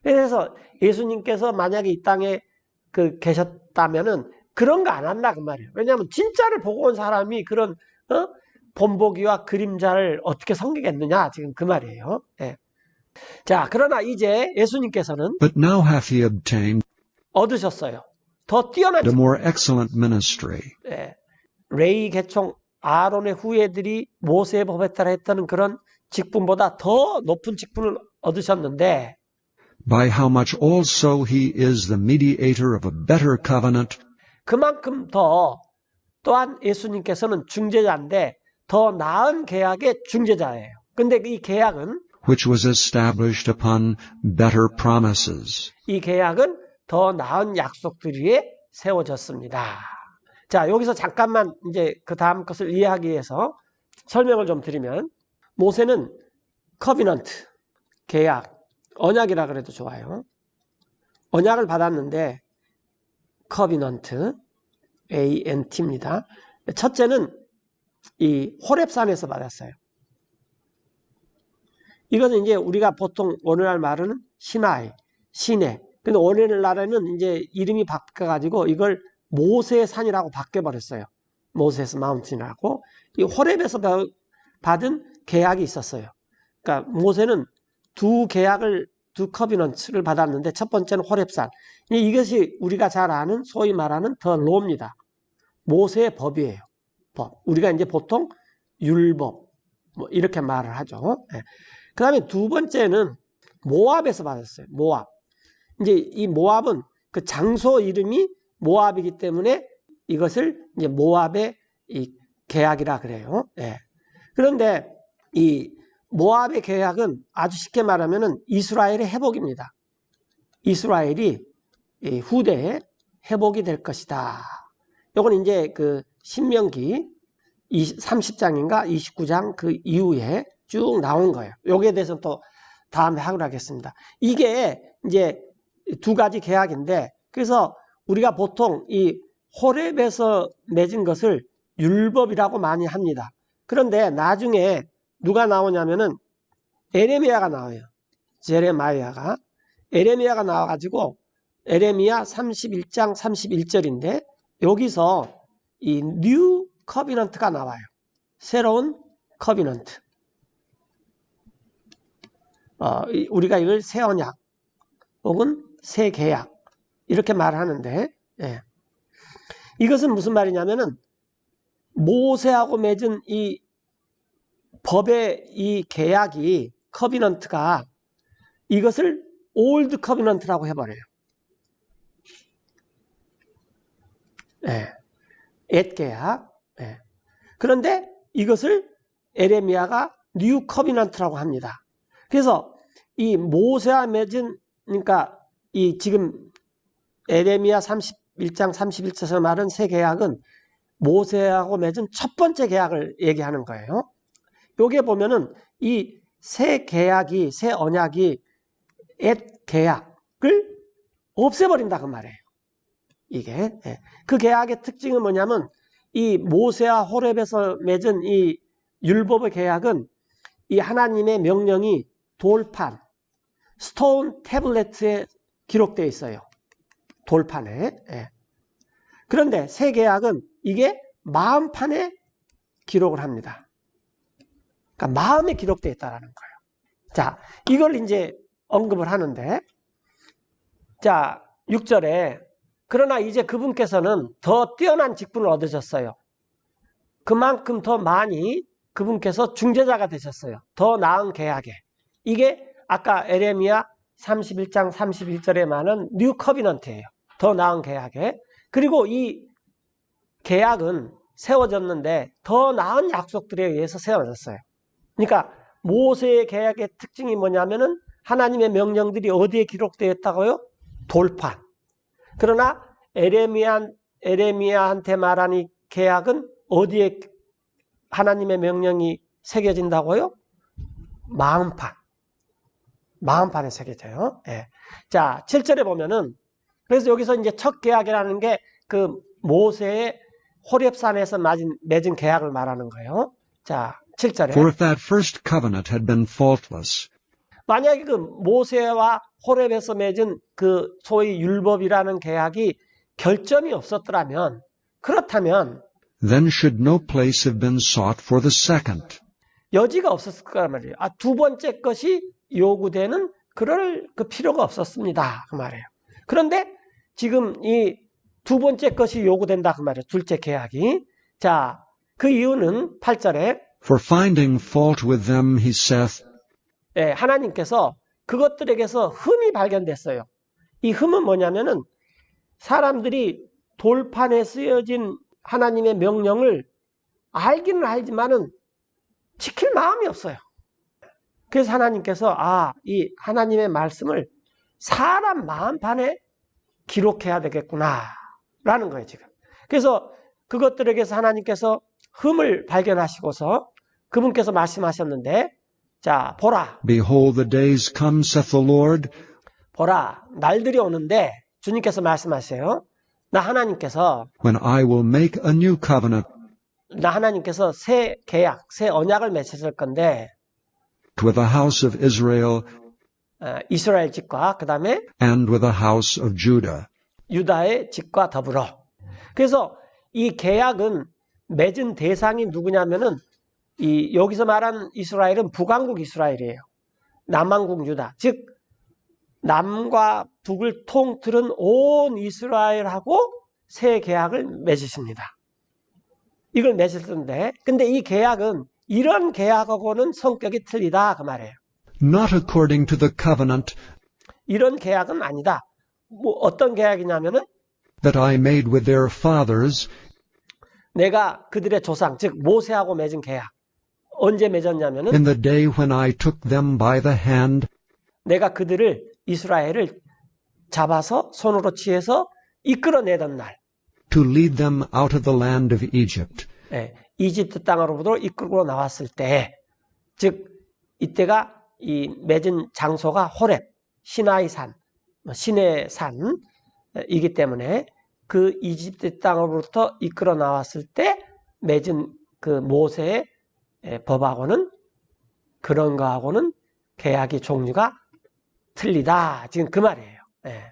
그래서 예수님께서 만약에 이 땅에 계셨다면은 그런 거 안 한다 그 말이에요. 왜냐하면 진짜를 보고 온 사람이 그런 본보기와 그림자를 어떻게 섬기겠느냐 지금 그 말이에요. 자, 그러나 이제 예수님께서는 But now hath he obtained 얻으셨어요. 더 뛰어난 a more excellent ministry, 레위 계총 아론의 후예들이 모세의 법에 따라 했던 그런 직분보다 더 높은 직분을 얻으셨는데 by how much also he is the mediator of a better covenant, 그만큼 더 또한 예수님께서는 중재자인데 더 나은 계약의 중재자예요. 근데 이 계약은 which was established upon better promises. 이 계약은 더 나은 약속들 위에 세워졌습니다. 자, 여기서 잠깐만 이제 그 다음 것을 이해하기 위해서 설명을 좀 드리면 모세는 커비넌트, 계약, 언약이라 그래도 좋아요. 언약을 받았는데 커비넌트, ANT입니다. 첫째는 이 호렙산에서 받았어요. 이것은 이제 우리가 보통 오늘날 말은 시나이, 시내. 근데 오늘날에는 이제 이름이 바뀌어가지고 이걸 모세의 산이라고 바뀌어버렸어요. 모세스 마운틴이라고. 이 호렙에서 받은 계약이 있었어요. 그러니까 모세는 두 커비넌트를 받았는데 첫 번째는 호렙산. 이것이 우리가 잘 아는 소위 말하는 더 로입니다. 모세의 법이에요. 법. 우리가 이제 보통 율법 뭐 이렇게 말을 하죠. 예. 그 다음에 두 번째는 모압에서 받았어요. 모압. 이제 이 모압은 그 장소 이름이 모압이기 때문에 이것을 이제 모압의 이 계약이라 그래요. 예. 그런데 이 모압의 계약은 아주 쉽게 말하면은 이스라엘의 회복입니다. 이스라엘이 이 후대에 회복이 될 것이다. 요건 이제 그 신명기 30장인가 29장 그 이후에 쭉 나온 거예요. 여기에 대해서는 또 다음에 하기로 하겠습니다. 이게 이제 두 가지 계약인데, 그래서 우리가 보통 이 호렙에서 맺은 것을 율법이라고 많이 합니다. 그런데 나중에 누가 나오냐면은 에레미야가 나와요. 에레미야가 나와가지고 에레미야 31장 31절인데 여기서 이 뉴 커비넌트가 나와요. 새로운 커비넌트. 우리가 이걸 새 언약 혹은 새 계약 이렇게 말하는데, 예. 이것은 무슨 말이냐면은 모세하고 맺은 이 법의 이 계약이 커비넌트가 이것을 올드 커비넌트라고 해버려요. 예. 옛 계약. 예. 그런데 이것을 에레미야가 뉴 커비넌트라고 합니다. 그래서 이 모세와 맺은, 그러니까 이 지금 에레미야 31장 31절에서 말한 새 계약은 모세하고 맺은 첫 번째 계약을 얘기하는 거예요. 여기에 보면은 이 새 계약이, 새 언약이 옛 계약을 없애버린다 그 말이에요. 이게. 예. 그 계약의 특징은 뭐냐면 이 모세와 호렙에서 맺은 이 율법의 계약은 이 하나님의 명령이 돌판, 스톤 태블릿에 기록되어 있어요. 돌판에. 예. 그런데 새 계약은 이게 마음판에 기록을 합니다. 그러니까 마음에 기록되어 있다는 거예요. 자, 이걸 이제 언급을 하는데, 자, 6절에 그러나 이제 그분께서는 더 뛰어난 직분을 얻으셨어요. 그만큼 더 많이 그분께서 중재자가 되셨어요. 더 나은 계약에. 이게 아까 에레미야 31장 31절에 말하는 뉴 커비넌트예요. 더 나은 계약에. 그리고 이 계약은 세워졌는데 더 나은 약속들에 의해서 세워졌어요. 그러니까 모세의 계약의 특징이 뭐냐면은 하나님의 명령들이 어디에 기록되어 있다고요? 돌판. 그러나 에레미야한테 말한 이 계약은 어디에 하나님의 명령이 새겨진다고요? 마음판. 마음판에 새겨져요. 예. 자, 7절에 보면은 그래서 여기서 이제 첫 계약이라는 게 그 모세의 호렙산에서 맺은 계약을 말하는 거예요. 자, 7절에 For if that first covenant had been faultless, 만약에 그 모세와 호렙에서 맺은 그 소위 율법이라는 계약이 결점이 없었더라면, 그렇다면 then should no place have been sought for the second. 여지가 없었을 거란 말이에요. 두 번째 것이 요구되는 그럴 그 필요가 없었습니다. 그 말이에요. 그런데 지금 이 두 번째 것이 요구된다. 그 말이에요. 둘째 계약이. 자, 그 이유는 8절에 For finding fault with them, he saith, 예, 하나님께서 그것들에게서 흠이 발견됐어요. 이 흠은 뭐냐면은 사람들이 돌판에 쓰여진 하나님의 명령을 알기는 알지만은 지킬 마음이 없어요. 그래서 하나님께서 이 하나님의 말씀을 사람 마음판에 기록해야 되겠구나 라는 거예요 지금. 그래서 그것들에게서 하나님께서 흠을 발견하시고서 그분께서 말씀하셨는데, 자, 보라. Behold, the days come, saith the Lord, 보라, 날들이 오는데 주님께서 말씀하세요. 나 하나님께서 when I will make a new covenant 새 계약, 새 언약을 맺으실 건데 with the house of Israel 이스라엘 집과 그 다음에 and with the house of Judah. 유다의 집과 더불어. 그래서 이 계약은 맺은 대상이 누구냐면은 여기서 말한 이스라엘은 북왕국 이스라엘이에요. 남왕국 유다. 즉 남과 북을 통틀은 온 이스라엘하고 새 계약을 맺으십니다. 이걸 맺었는데, 근데 이 계약은 이런 계약하고는 성격이 틀리다 그 말이에요. not according to the covenant 이런 계약은 아니다. 뭐 어떤 계약이냐면은 that I made with their fathers 내가 그들의 조상, 즉 모세하고 맺은 계약. 언제 맺었냐면은 in the day when I took them by the hand 내가 그들을 이스라엘을 잡아서 손으로 취해서 이끌어내던 날, to lead them out of the land of Egypt. 예, 이집트 땅으로부터 이끌고 나왔을 때, 즉 이때가 이 맺은 장소가 호렙, 시나이 산, 신의 산이기 때문에 그 이집트 땅으로부터 이끌어 나왔을 때 맺은 그 모세의 법하고는 그런 거하고는 계약의 종류가 틀리다. 지금 그 말이에요. 예.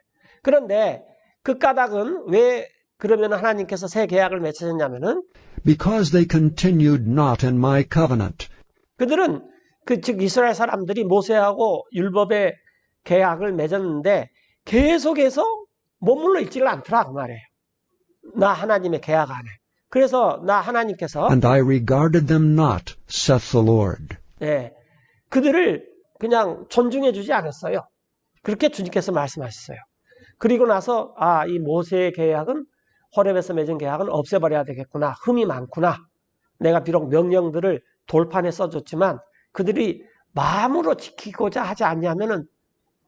그런데 그 까닭은 왜 그러면 하나님께서 새 계약을 맺으셨냐면은 Because they continued not in my covenant. 그들은 즉 이스라엘 사람들이 모세하고 율법의 계약을 맺었는데 계속해서 머물러 있지를 않더라 그 말이에요. 나 하나님의 계약 안에. 그래서 나 하나님께서 And I regarded them not, saith the Lord. 예, 그들을 그냥 존중해 주지 않았어요. 그렇게 주님께서 말씀하셨어요. 그리고 나서 이 모세의 계약은 호렙에서 맺은 계약은 없애버려야 되겠구나. 흠이 많구나. 내가 비록 명령들을 돌판에 써줬지만 그들이 마음으로 지키고자 하지 않냐면은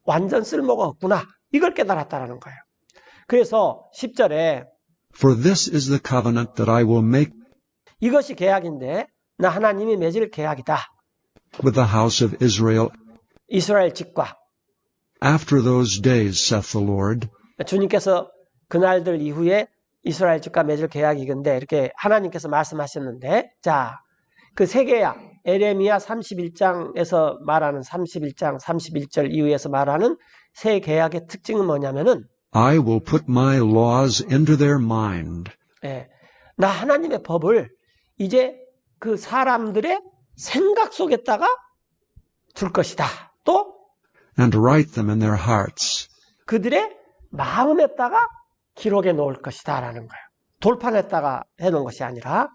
완전 쓸모가 없구나. 이걸 깨달았다라는 거예요. 그래서 10절에 For this is the covenant that I will make 이것이 계약인데 나 하나님이 맺을 계약이다. with the house of Israel 이스라엘 집과 after those days, saith the Lord. 주님께서 그날들 이후에 이스라엘 집과 맺을 계약이건데 이렇게 하나님께서 말씀하셨는데 자, 그 새 계약 에레미야 31장에서 말하는 31장 31절 이후에서 말하는 새 계약의 특징은 뭐냐면은 I will put my laws into their mind. 예, 나 하나님의 법을 이제 그 사람들의 생각 속에다가 둘 것이다. 또 And write them in their hearts. 그들의 마음에다가 기록해 놓을 것이다 라는 거예요. 돌판에다가 해놓은 것이 아니라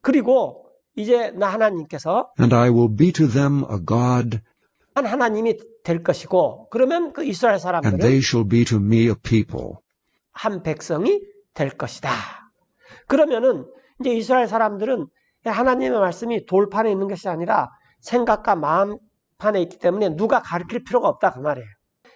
그리고 이제 나 하나님께서 And I will be to them a God, 한 하나님이 될 것이고 그러면 그 이스라엘 and 사람들은 they shall be to me a people. 한 백성이 될 것이다. 그러면은 이제 이스라엘 사람들은 하나님의 말씀이 돌판에 있는 것이 아니라 생각과 마음판에 있기 때문에 누가 가르칠 필요가 없다 그 말이에요.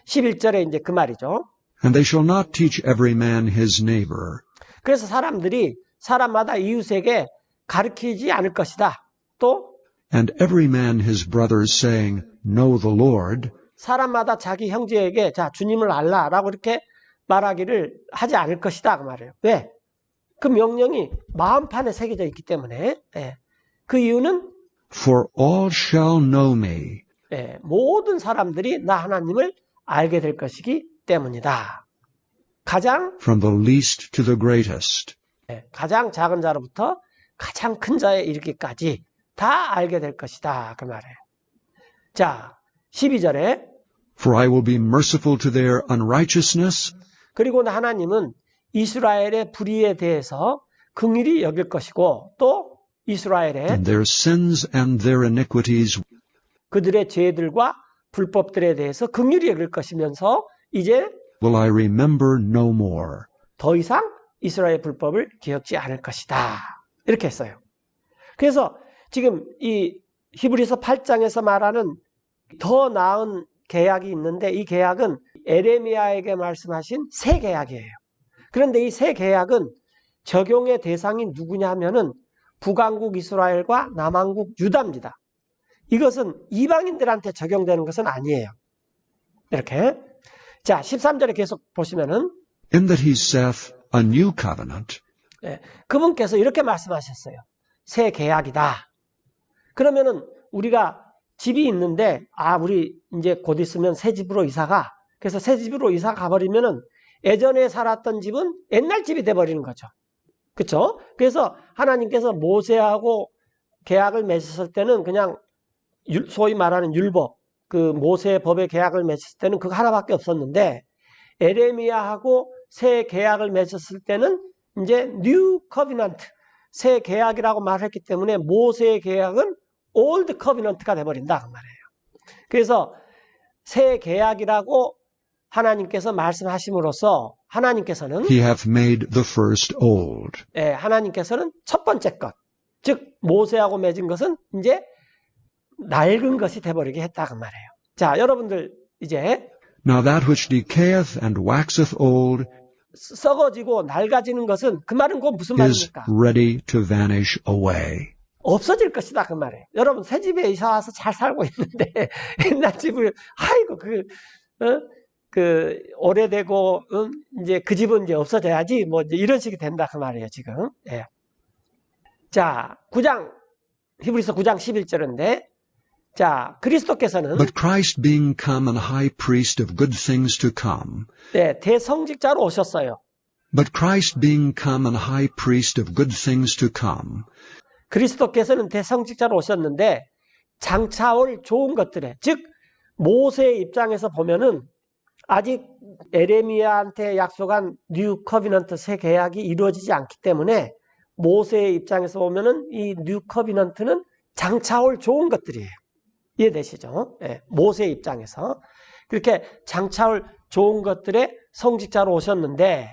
11절에 이제 그 말이죠. And they shall not teach every man his neighbor, 그래서 사람들이 사람마다 이웃에게 가르치지 않을 것이다. 또 and every man his brother, saying, Know the Lord, 사람마다 자기 형제에게 자 주님을 알라라고 이렇게 말하기를 하지 않을 것이다 그 말이에요. 왜? 그 명령이 마음판에 새겨져 있기 때문에 그 이유는 for all shall know me, 모든 사람들이 나 하나님을 알게 될 것이기 때문이다. 가장 from the least to the greatest. 가장 작은 자로부터 가장 큰 자에 이르기까지 다 알게 될 것이다 그 말이에요. 자 12절에 For I will be merciful to their unrighteousness, 그리고 하나님은 이스라엘의 불의에 대해서 긍휼히 여길 것이고 또 이스라엘의 and their sins and their iniquities 그들의 죄들과 불법들에 대해서 긍휼히 여길 것이면서 이제 will I remember no more. 더 이상 이스라엘 불법을 기억지 않을 것이다. 이렇게 했어요. 그래서 지금 이 히브리서 8장에서 말하는 더 나은 계약이 있는데 이 계약은 에레미야에게 말씀하신 새 계약이에요. 그런데 이 새 계약은 적용의 대상이 누구냐 하면은 북왕국 이스라엘과 남왕국 유다입니다. 이것은 이방인들한테 적용되는 것은 아니에요. 이렇게. 자, 13절에 계속 보시면은 In that he saith, A new covenant, 그분께서 이렇게 말씀하셨어요. 새 계약이다. 그러면은 우리가 집이 있는데 우리 이제 곧 있으면 새 집으로 이사가. 그래서 새 집으로 이사 가버리면은 예전에 살았던 집은 옛날 집이 돼버리는 거죠. 그렇죠? 그래서 하나님께서 모세하고 계약을 맺었을 때는 그냥 소위 말하는 율법, 그 모세의 법의 계약을 맺었을 때는 그거 하나밖에 없었는데 에레미야하고 새 계약을 맺었을 때는 이제 뉴 커비넌트, 새 계약이라고 말했기 때문에 모세의 계약은 올드 커비넌트가 돼버린다 그 말이에요. 그래서 새 계약이라고 하나님께서 말씀하심으로써 하나님께서는 He hath made the first old. 하나님께서는 첫 번째 것, 즉 모세하고 맺은 것은 이제 낡은 것이 돼버리게 했다 그 말이에요. 자, 여러분들 이제 Now that which decayeth and waxeth old 썩어지고 낡아지는 것은 그 말은 그 무슨 is 말입니까? ready to vanish away. 없어질 것이다 그 말이에요. 여러분 새 집에 이사 와서 잘 살고 있는데 옛날 집을 아이고 그 오래되고 이제 그 집은 이제 없어져야지 뭐 이제 이런 식이 된다 그 말이에요 지금. 예. 자, 9장 히브리서 9장 11절인데 자 그리스도께서는 But Christ being come an high priest of good things to come, 대성직자로 오셨어요. but Christ being come an high priest of good things to come, 그리스도께서는 대성직자로 오셨는데 장차 올 좋은 것들에 즉 모세의 입장에서 보면은 아직 에레미야한테 약속한 뉴 커비넌트 새 계약이 이루어지지 않기 때문에 모세의 입장에서 보면은 이 뉴 커비넌트는 장차 올 좋은 것들이에요. 이해되시죠? 네, 모세의 입장에서 그렇게 장차 올 좋은 것들에 성직자로 오셨는데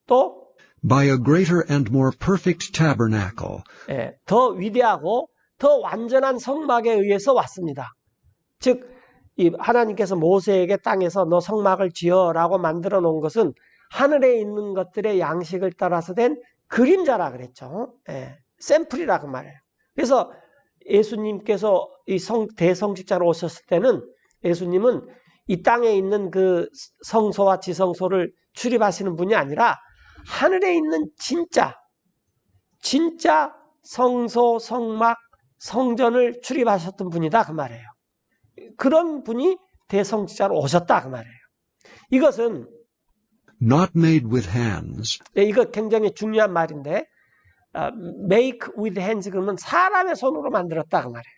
또 by a greater and more perfect tabernacle, 더 위대하고 더 완전한 성막에 의해서 왔습니다. 즉 이 하나님께서 모세에게 땅에서 너 성막을 지어라고 만들어 놓은 것은 하늘에 있는 것들의 양식을 따라서 된 그림자라 그랬죠. 샘플이라 그 말이에요. 그래서 예수님께서 이 대성직자로 오셨을 때는 예수님은 이 땅에 있는 그 성소와 지성소를 출입하시는 분이 아니라 하늘에 있는 진짜 성소, 성막, 성전을 출입하셨던 분이다 그 말이에요. 그런 분이 대성직자로 오셨다 그 말이에요. 이것은 not made with hands, 이거 굉장히 중요한 말인데 make with hands 그러면 사람의 손으로 만들었다 그 말이에요.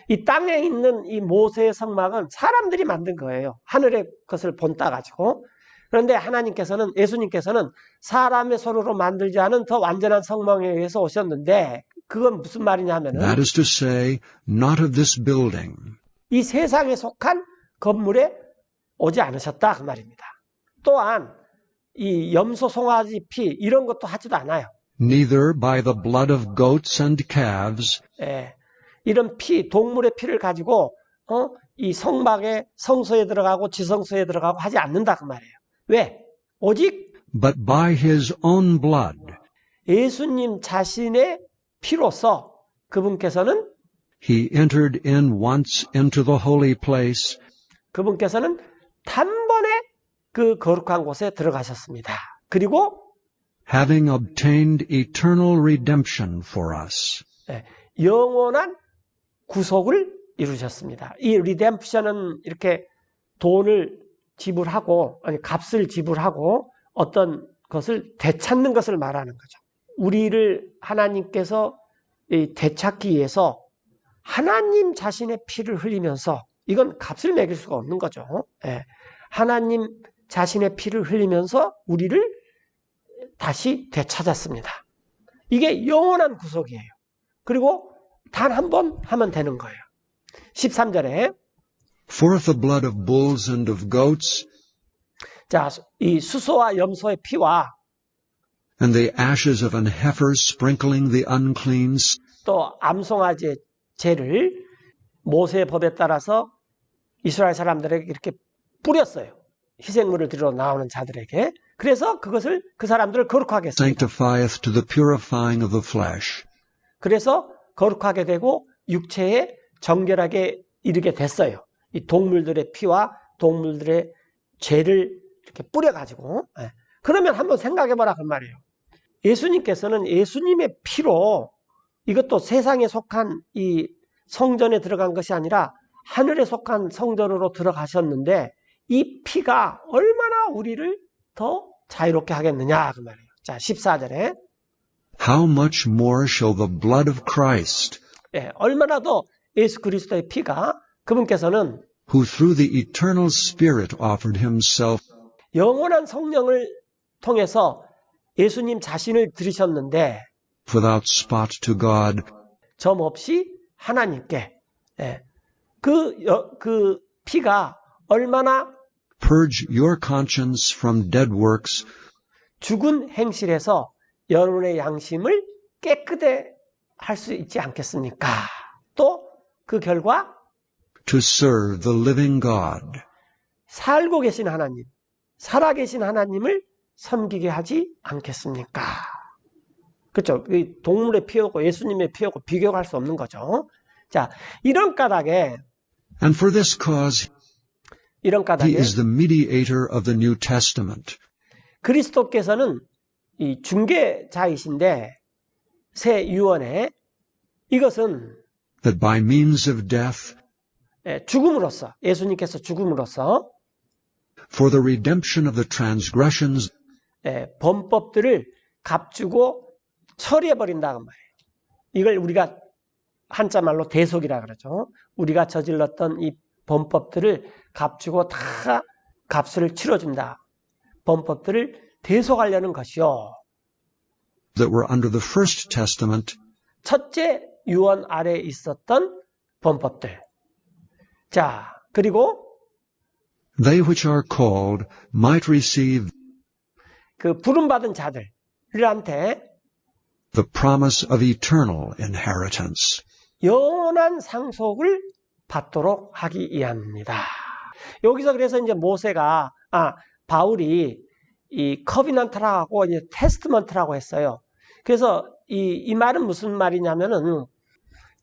이 땅에 있는 이 모세의 성막은 사람들이 만든 거예요. 하늘의 것을 본따 가지고. 그런데 하나님께서는 예수님께서는 사람의 손으로 만들지 않은 더 완전한 성막에 의해서 오셨는데 그건 무슨 말이냐 하면은 that is to say, not of this building, 이 세상에 속한 건물에 오지 않으셨다 그 말입니다. 또한 이 염소 송아지 피 이런 것도 하지도 않아요. neither by the blood of goats and calves, 이런 피, 동물의 피를 가지고 이 성막에 성소에 들어가고 지성소에 들어가고 하지 않는다 그 말이에요. 왜? 오직 but by his own blood, 예수님 자신의 피로서 그분께서는 he entered in once into the holy place, 그분께서는 단번에 그 거룩한 곳에 들어가셨습니다. 그리고 having obtained eternal redemption for us. 영원한 구속을 이루셨습니다. 이 리뎀프션은 이렇게 돈을 지불하고 아니 값을 지불하고 어떤 것을 되찾는 것을 말하는 거죠. 우리를 하나님께서 되찾기 위해서 하나님 자신의 피를 흘리면서 이건 값을 매길 수가 없는 거죠. 하나님 자신의 피를 흘리면서 우리를 다시 되찾았습니다. 이게 영원한 구속이에요. 그리고 단 한 번 하면 되는 거예요. 13절에 For the blood of bulls and of goats, 자, 이 수소와 염소의 피와 and the ashes of an heifer sprinkling the unclean, 또 암송아지의 죄를 모세의 법에 따라서 이스라엘 사람들에게 이렇게 뿌렸어요. 희생물을 드리러 나오는 자들에게. 그래서 그것을 그 사람들을 거룩하게 했습니다. sanctifieth to the purifying of the flesh. 그래서 거룩하게 되고 육체에 정결하게 이르게 됐어요. 이 동물들의 피와 동물들의 죄를 이렇게 뿌려가지고. 그러면 한번 생각해보라 그 말이에요. 예수님께서는 예수님의 피로 이것도 세상에 속한 이 성전에 들어간 것이 아니라 하늘에 속한 성전으로 들어가셨는데 이 피가 얼마나 우리를 더 자유롭게 하겠느냐 그 말이에요. 자, 14절에 How much more shall the blood of Christ, 얼마나 더 예수 그리스도의 피가 그분께서는 who through the eternal Spirit offered himself 영원한 성령을 통해서 예수님 자신을 들이셨는데 without spot to God, 점 없이 하나님께. 예. 그 피가 얼마나 purge your conscience from dead works, 죽은 행실에서 여러분의 양심을 깨끗해 할 수 있지 않겠습니까? 또 그 결과 to serve the living God. 살고 계신 하나님, 살아계신 하나님을 섬기게 하지 않겠습니까? 그렇죠? 동물의 피하고 예수님의 피하고 비교할 수 없는 거죠. 자, 이런 까닭에 And for this cause, 이런 he 까닭에 is the mediator of the New Testament. 그리스도께서는 이 중개자이신데 새 유언에 이것은 That by means of death, 죽음으로써 예수님께서 죽음으로써 for the redemption of the transgressions 범법들을 값주고 처리해버린다는 말이에요. 이걸 우리가 한자말로 대속이라 그러죠. 우리가 저질렀던 이 범법들을 값주고 다 값을 치러준다. 범법들을 대속하려는 것이요. that were under the first testament, 첫째 유언 아래에 있었던 범법들. 자, 그리고 they which are called might receive 그 부름받은 자들한테 the promise of eternal inheritance. 영원한 상속을 받도록 하기 위함입니다. 여기서 그래서 이제 바울이 이 커비넌트라고 이제 테스트먼트라고 했어요. 그래서 이 말은 무슨 말이냐면은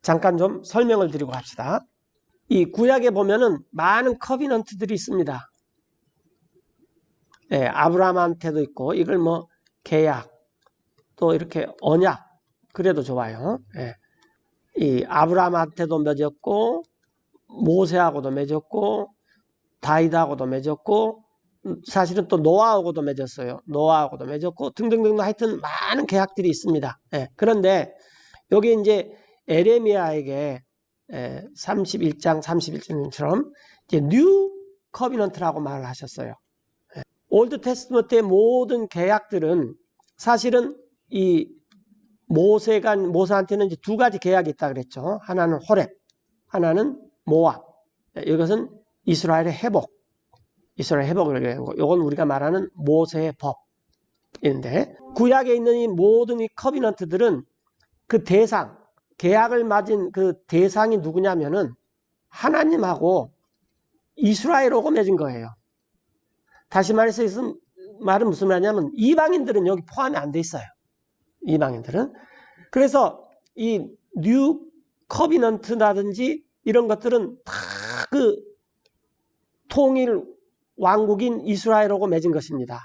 잠깐 좀 설명을 드리고 합시다. 이 구약에 보면은 많은 커비넌트들이 있습니다. 아브라함한테도 있고 이걸 계약 또 이렇게 언약 그래도 좋아요. 이 아브라함한테도 맺었고 모세하고도 맺었고 다윗하고도 맺었고 사실은 또 노아하고도 맺었어요. 노아하고도 맺었고 등등등 하여튼 많은 계약들이 있습니다. 그런데 여기 이제 에레미야에게 31장 31절처럼 이제 뉴 커비넌트라고 말을 하셨어요. 올드 테스트먼트의 모든 계약들은 사실은 이 모세한테는 이제 두 가지 계약이 있다 그랬죠. 하나는 호렙, 하나는 모압. 이것은 이스라엘의 회복을 얘기하는 거. 이건 우리가 말하는 모세의 법인데 구약에 있는 이 모든 이 커비넌트들은 그 대상, 계약을 맺은 그 대상이 누구냐면은 하나님하고 이스라엘하고 맺은 거예요. 다시 말해서 말은 무슨 말이냐면 이방인들은 여기 포함이 안 돼 있어요. 이방인들은. 그래서 이 뉴 커비넌트라든지 이런 것들은 다 그 통일 왕국인 이스라엘하고 맺은 것입니다.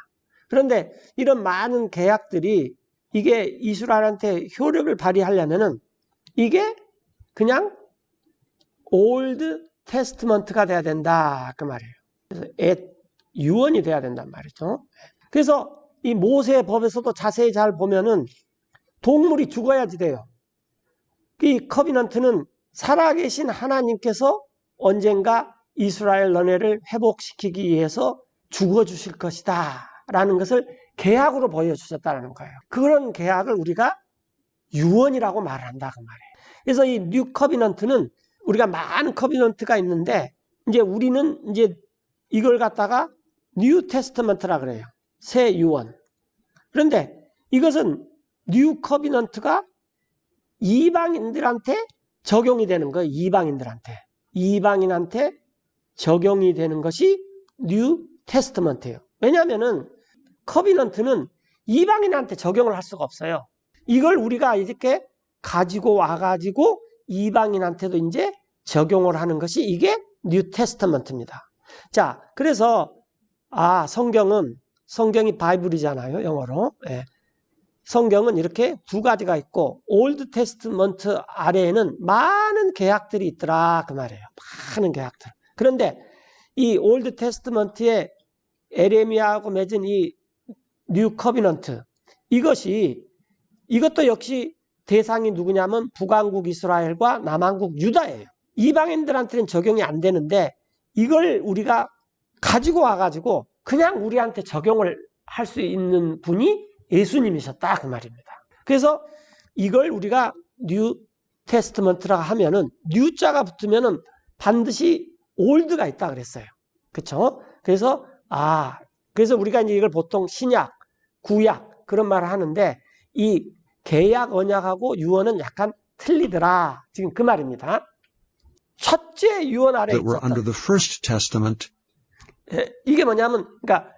그런데 이런 많은 계약들이 이게 이스라엘한테 효력을 발휘하려면은 이게 그냥 올드 테스트먼트가 돼야 된다 그 말이에요. 그래서 유언이 돼야 된단 말이죠. 그래서 이 모세의 법에서도 자세히 잘 보면은 동물이 죽어야지 돼요. 이 커비넌트는 살아계신 하나님께서 언젠가 이스라엘 너네를 회복시키기 위해서 죽어주실 것이다 라는 것을 계약으로 보여주셨다는 거예요. 그런 계약을 우리가 유언이라고 말을 한다 그 말이에요. 그래서 이 뉴 커비넌트는 우리가 많은 커비넌트가 있는데 이제 우리는 이제 이걸 갖다가 뉴 테스트먼트라 그래요. 새 유언. 그런데 이것은 뉴 커비넌트가 이방인들한테 적용이 되는 거예요. 이방인한테 적용이 되는 것이 뉴 테스트먼트예요. 왜냐하면은 커비넌트는 이방인한테 적용을 할 수가 없어요. 이걸 우리가 이렇게 가지고 와가지고 이방인한테도 이제 적용을 하는 것이 이게 뉴 테스트먼트입니다. 자, 그래서 성경이 바이블이잖아요, 영어로. 성경은 이렇게 두 가지가 있고 올드 테스트먼트 아래에는 많은 계약들이 있더라 그 말이에요. 많은 계약들. 그런데 이 올드 테스트먼트의 에레미야하고 맺은 이 뉴 커비넌트 이것도 역시 대상이 누구냐면 북왕국 이스라엘과 남왕국 유다예요. 이방인들한테는 적용이 안 되는데 이걸 우리가 가지고 와가지고 그냥 우리한테 적용을 할 수 있는 분이 예수님이셨다 그 말입니다. 그래서 이걸 우리가 뉴 테스트먼트라고 하면은 뉴자가 붙으면은 반드시 올드가 있다 그랬어요. 그렇죠? 그래서 그래서 우리가 이제 이걸 보통 신약, 구약 그런 말을 하는데 이 개약 언약하고 유언은 약간 틀리더라. 지금 그 말입니다. 첫째 유언 아래 that were under 있었던 the first testament 이게 뭐냐면 그러니까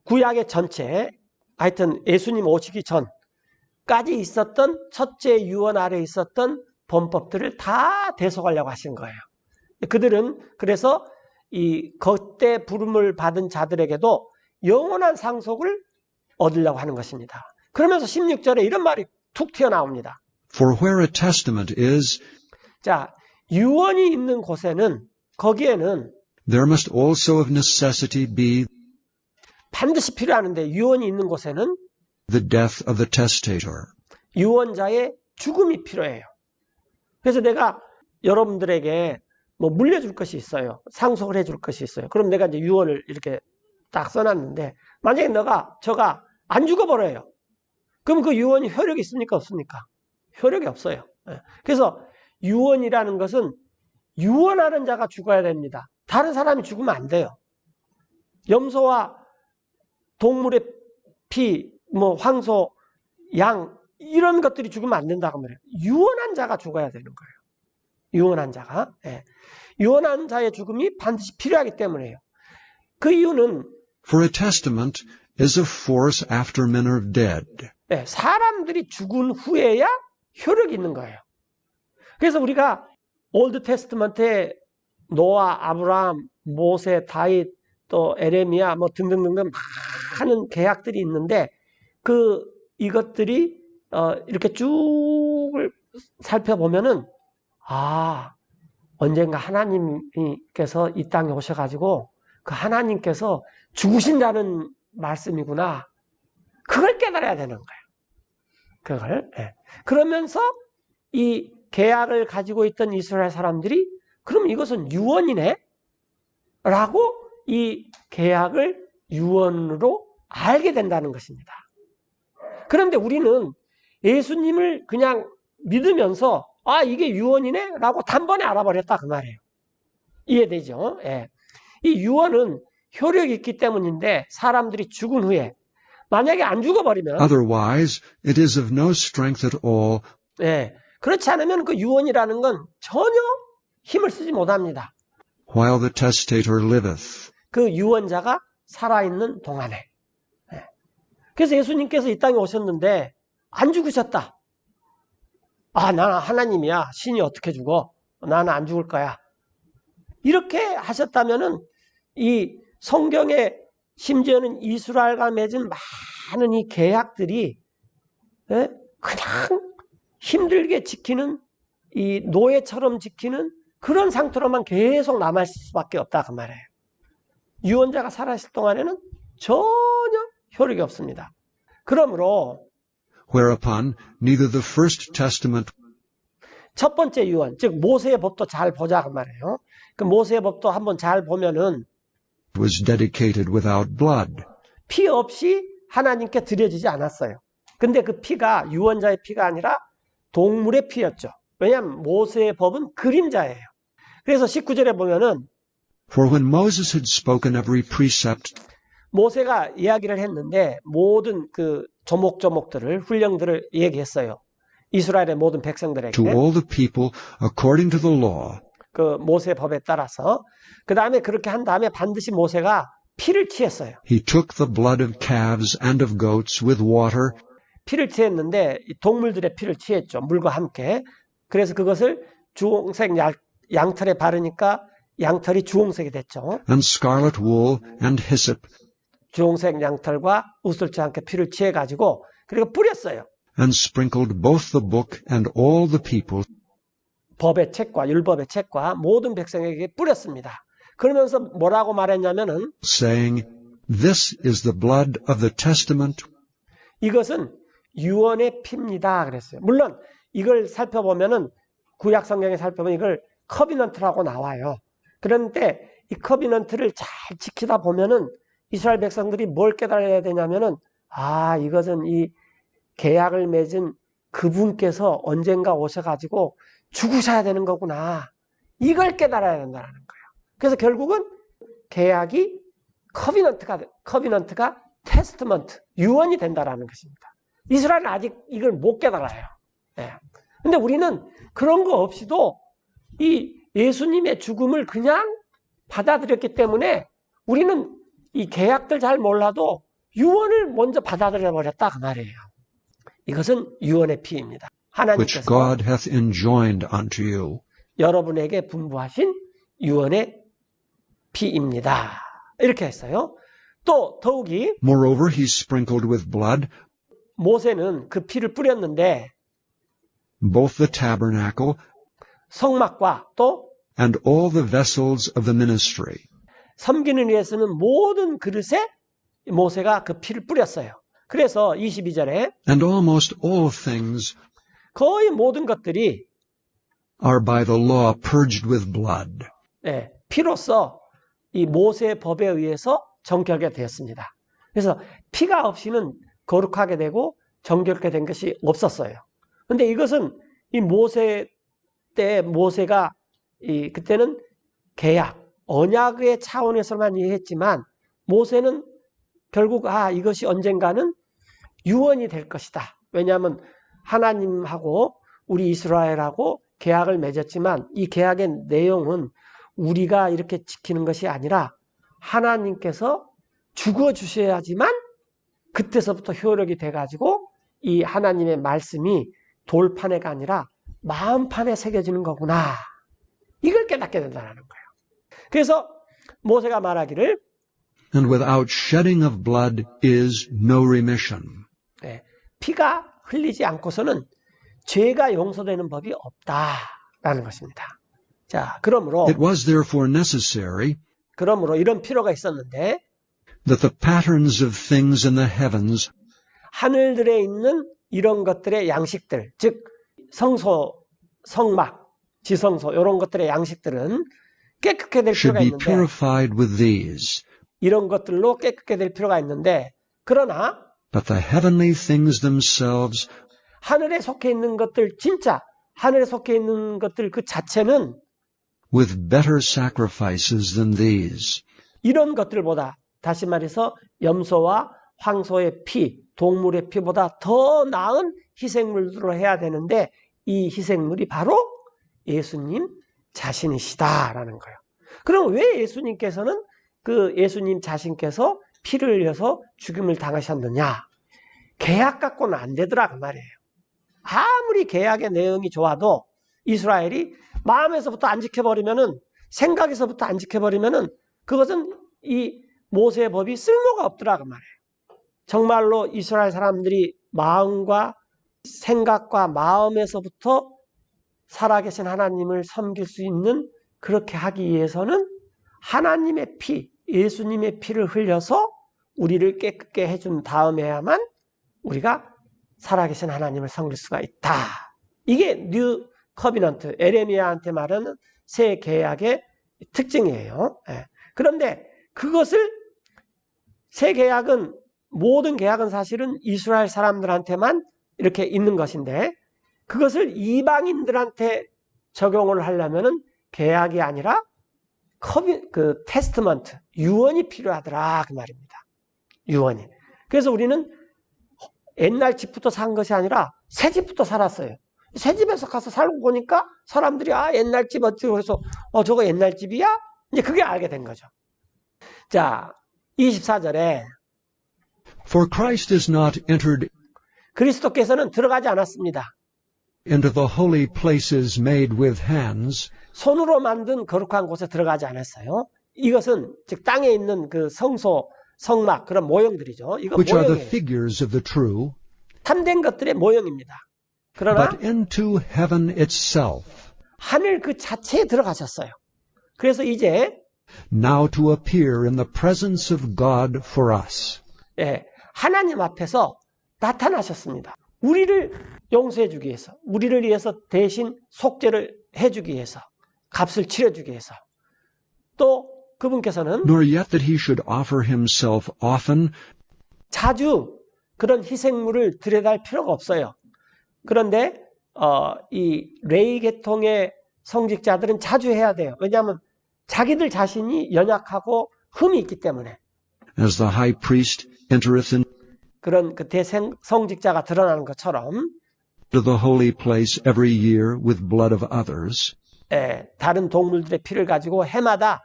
구약의 전체 하여튼 예수님 오시기 전까지 있었던 첫째 유언 아래 있었던 범법들을 다 대속하려고 하신 거예요. 그들은 그래서 이 그때 부름을 받은 자들에게도 영원한 상속을 얻으려고 하는 것입니다. 그러면서 16절에 이런 말이 툭 튀어나옵니다. For where a testament is, 자, 유언이 있는 곳에는 거기에는 there must also of necessity be 반드시 필요하는데 유언이 있는 곳에는 the death of the testator. 유언자의 죽음이 필요해요. 그래서 내가 여러분들에게 뭐 물려줄 것이 있어요. 상속을 해줄 것이 있어요. 그럼 내가 이제 유언을 이렇게 딱 써놨는데 만약에 저가 안 죽어버려요. 그럼 그 유언이 효력이 있습니까? 없습니까? 효력이 없어요. 그래서 유언이라는 것은 유언하는 자가 죽어야 됩니다. 다른 사람이 죽으면 안 돼요. 염소와 동물의 피, 뭐 황소, 양 이런 것들이 죽으면 안 된다고 말해요. 유언한 자가 죽어야 되는 거예요. 유언한 자가. 유언한 자의 죽음이 반드시 필요하기 때문에요. 그 이유는 For a testament is of force after men are dead. 사람들이 죽은 후에야 효력이 있는 거예요. 그래서 우리가 올드 테스트먼트에 노아, 아브라함, 모세, 다윗, 또 에레미야 뭐 등등등등 많은 계약들이 있는데 이것들이 이렇게 쭉 살펴보면은 언젠가 하나님께서 이 땅에 오셔가지고 그 하나님께서 죽으신다는 말씀이구나. 그걸 깨달아야 되는 거예요. 그걸. 그러면서 이 계약을 가지고 있던 이스라엘 사람들이 그럼 이것은 유언이네? 라고 이 계약을 유언으로 알게 된다는 것입니다. 그런데 우리는 예수님을 그냥 믿으면서 이게 유언이네? 라고 단번에 알아버렸다 그 말이에요. 이해되죠? 이 유언은 효력이 있기 때문인데 사람들이 죽은 후에 만약에 안 죽어버리면 Otherwise, it is of no strength at all. 그렇지 않으면 그 유언이라는 건 전혀 힘을 쓰지 못합니다. While the testator liveth. 그 유언자가 살아있는 동안에. 그래서 예수님께서 이 땅에 오셨는데 안 죽으셨다. 나는 하나님이야. 신이 어떻게 죽어? 나는 안 죽을 거야. 이렇게 하셨다면은 이 성경에 심지어는 이스라엘과 맺은 많은 이 계약들이 그냥 힘들게 지키는 이 노예처럼 지키는 그런 상태로만 계속 남아있을 수밖에 없다 그 말이에요. 유언자가 살아있을 동안에는 전혀 효력이 없습니다. 그러므로 Whereupon neither the first testament 첫 번째 유언, 즉 모세의 법도 잘 보자 그 말이에요. 그 모세의 법도 한번 잘 보면은 was dedicated without blood. 피 없이 하나님께 드려지지 않았어요. 근데 그 피가 유언자의 피가 아니라 동물의 피였죠. 왜냐하면 모세의 법은 그림자예요. 그래서 19절에 보면은 For when Moses had spoken every precept 모세가 이야기를 했는데 모든 그 조목조목들을 훈령들을 얘기했어요. 이스라엘의 모든 백성들에게. to all the people according to the law, 그 모세 법에 따라서. 그 다음에 그렇게 한 다음에 반드시 모세가 피를 취했어요. he took the blood of calves and of goats with water 피를 취했는데 동물들의 피를 취했죠. 물과 함께. 그래서 그것을 주홍색 양털에 바르니까 양털이 주홍색이 됐죠. and scarlet wool and hyssop 주홍색 양털과 우슬지 함께 피를 취해가지고 그리고 뿌렸어요. and sprinkled both the book and all the people. 법의 책과 율법의 책과 모든 백성에게 뿌렸습니다. 그러면서 뭐라고 말했냐면은 saying, This is the blood of the testament 이것은 유언의 피입니다. 그랬어요. 물론 이걸 살펴보면은 구약 성경에 살펴보면 이걸 커비넌트라고 나와요. 그런데 이 커비넌트를 잘 지키다 보면은 이스라엘 백성들이 뭘 깨달아야 되냐면은 이것은 이 계약을 맺은 그분께서 언젠가 오셔가지고 죽으셔야 되는 거구나. 이걸 깨달아야 된다는 거예요. 그래서 결국은 계약이 커비넌트가 테스트먼트, 유언이 된다라는 것입니다. 이스라엘은 아직 이걸 못 깨달아요. 예. 근데 우리는 그런 거 없이도 이 예수님의 죽음을 그냥 받아들였기 때문에 우리는 이 계약들 잘 몰라도 유언을 먼저 받아들여 버렸다 그 말이에요. 이것은 유언의 피입니다. which 하나님께서 God hath enjoined unto you. 여러분에게 분부하신 유언의 피입니다. 이렇게 했어요. 또 더욱이 Moreover, he sprinkled with blood 모세는 그 피를 뿌렸는데 both the tabernacle 성막과 또 and all the vessels of the ministry. 섬기는 일에 쓰는 모든 그릇에 모세가 그 피를 뿌렸어요. 그래서 22절에 And almost all things 거의 모든 것들이 are by the law purged with blood. 피로써 이 모세의 법에 의해서 정결하게 되었습니다. 그래서 피가 없이는 거룩하게 되고 정결하게 된 것이 없었어요. 그런데 이것은 이 모세 때 모세가 그때는 계약, 언약의 차원에서만 이해했지만 모세는 결국 이것이 언젠가는 유언이 될 것이다. 왜냐하면 하나님하고 우리 이스라엘하고 계약을 맺었지만 이 계약의 내용은 우리가 이렇게 지키는 것이 아니라 하나님께서 죽어주셔야지만 그때서부터 효력이 돼가지고 이 하나님의 말씀이 돌판에가 아니라 마음판에 새겨지는 거구나. 이걸 깨닫게 된다는 거예요. 그래서 모세가 말하기를 And without shedding of blood is no remission. 피가 흘리지 않고서는 죄가 용서되는 법이 없다라는 것입니다. 자, 그러므로 It was therefore necessary 이런 필요가 있었는데 that the patterns of things in the heavens 하늘들에 있는 이런 것들의 양식들, 즉 성소, 성막, 지성소 이런 것들의 양식들은 깨끗게 될 should 필요가 be 있는데 purified with these. 이런 것들로 깨끗게 될 필요가 있는데 그러나 But the heavenly things themselves 하늘에 속해 있는 것들 진짜 하늘에 속해 있는 것들 그 자체는 with better sacrifices than these. 이런 것들보다 다시 말해서 염소와 황소의 피, 동물의 피보다 더 나은 희생물들로 해야 되는데 이 희생물이 바로 예수님 자신이시다라는 거예요. 그럼 왜 예수님께서는 그 예수님 자신께서 피를 흘려서 죽임을 당하셨느냐? 계약 갖고는 안 되더라 그 말이에요. 아무리 계약의 내용이 좋아도 이스라엘이 마음에서부터 안 지켜버리면은 생각에서부터 안 지켜버리면은 그것은 이 모세의 법이 쓸모가 없더라 그 말이에요. 정말로 이스라엘 사람들이 마음과 생각과 마음에서부터 살아계신 하나님을 섬길 수 있는 그렇게 하기 위해서는 하나님의 피, 예수님의 피를 흘려서 우리를 깨끗게 해준 다음에야만 우리가 살아계신 하나님을 섬길 수가 있다. 이게 뉴 커비넌트, 에레미야한테 말하는 새 계약의 특징이에요. 그런데 그것을 새 계약은 모든 계약은 사실은 이스라엘 사람들한테만 이렇게 있는 것인데 그것을 이방인들한테 적용을 하려면은 계약이 아니라 테스트먼트, 유언이 필요하더라 그 말입니다. 유언이. 그래서 우리는 옛날 집부터 산 것이 아니라 새 집부터 살았어요. 새 집에서 가서 살고 보니까 사람들이 옛날 집 어찌고 해서 저거 옛날 집이야? 이제 그게 알게 된 거죠. 자, 24절에 For Christ is not entered 그리스도께서는 들어가지 않았습니다. into the holy places made with hands, 손으로 만든 거룩한 곳에 들어가지 않았어요. 이것은 즉 땅에 있는 그 성소, 성막 그런 모형들이죠. 이거 which are the 모형이에요. figures of the true, 참된 것들의 모형입니다. 그러나 but into heaven itself, 하늘 그 자체에 들어가셨어요. 그래서 이제 now to appear in the presence of God for us. 하나님 앞에서 나타나셨습니다. 우리를 용서해 주기 위해서, 우리를 위해서 대신 속죄를 해주기 위해서, 값을 치러주기 위해서. 또 그분께서는 Nor yet that he should offer himself often, 자주 그런 희생물을 들여다할 필요가 없어요. 그런데 이 레위 계통의 성직자들은 자주 해야 돼요. 왜냐하면 자기들 자신이 연약하고 흠이 있기 때문에. As the high priest entereth into 그런 그 대성직자가 드러나는 것처럼 the holy place every year with blood of others, 다른 동물들의 피를 가지고 해마다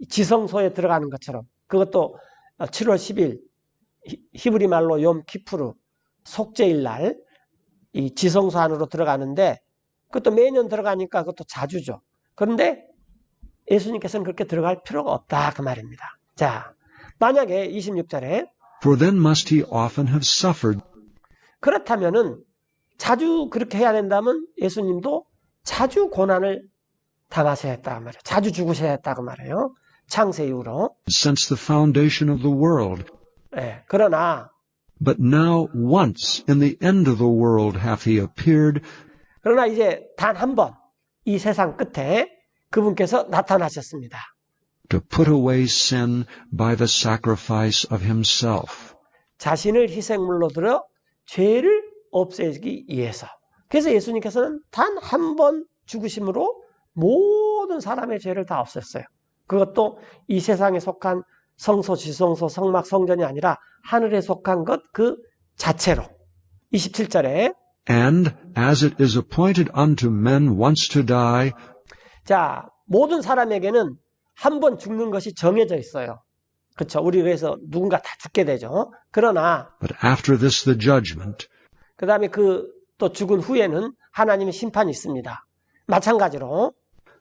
지성소에 들어가는 것처럼, 그것도 7월 10일 히브리 말로 욤 키푸르 속죄일 날 이 지성소 안으로 들어가는데, 그것도 매년 들어가니까 그것도 자주죠. 그런데 예수님께서는 그렇게 들어갈 필요가 없다 그 말입니다. 자, 만약에 26절에 for then must he often have suffered 그렇다면은 자주 그렇게 해야 된다면 예수님도 자주 고난을 당하셔야 했다 그 말이에요. 자주 죽으셔야 했다 그 말이에요. 창세 이후로. since the foundation of the world. 그러나 But now once in the end of the world hath he appeared 이제 단 한 번 이 세상 끝에 그분께서 나타나셨습니다. to put away sin by the sacrifice of himself. 자신을 희생물로 들어 죄를 없애기 위해서. 그래서 예수님께서는 단 한 번 죽으심으로 모든 사람의 죄를 다 없앴어요. 그것도 이 세상에 속한 성소, 지성소, 성막, 성전이 아니라 하늘에 속한 것 그 자체로. 27절에 And as it is appointed unto men once to die, 자, 모든 사람에게는 한 번 죽는 것이 정해져 있어요. 그렇죠. 우리 그래서 누군가 다 죽게 되죠. 그러나 but after this the judgment. 그 다음에 또 죽은 후에는 하나님의 심판이 있습니다. 마찬가지로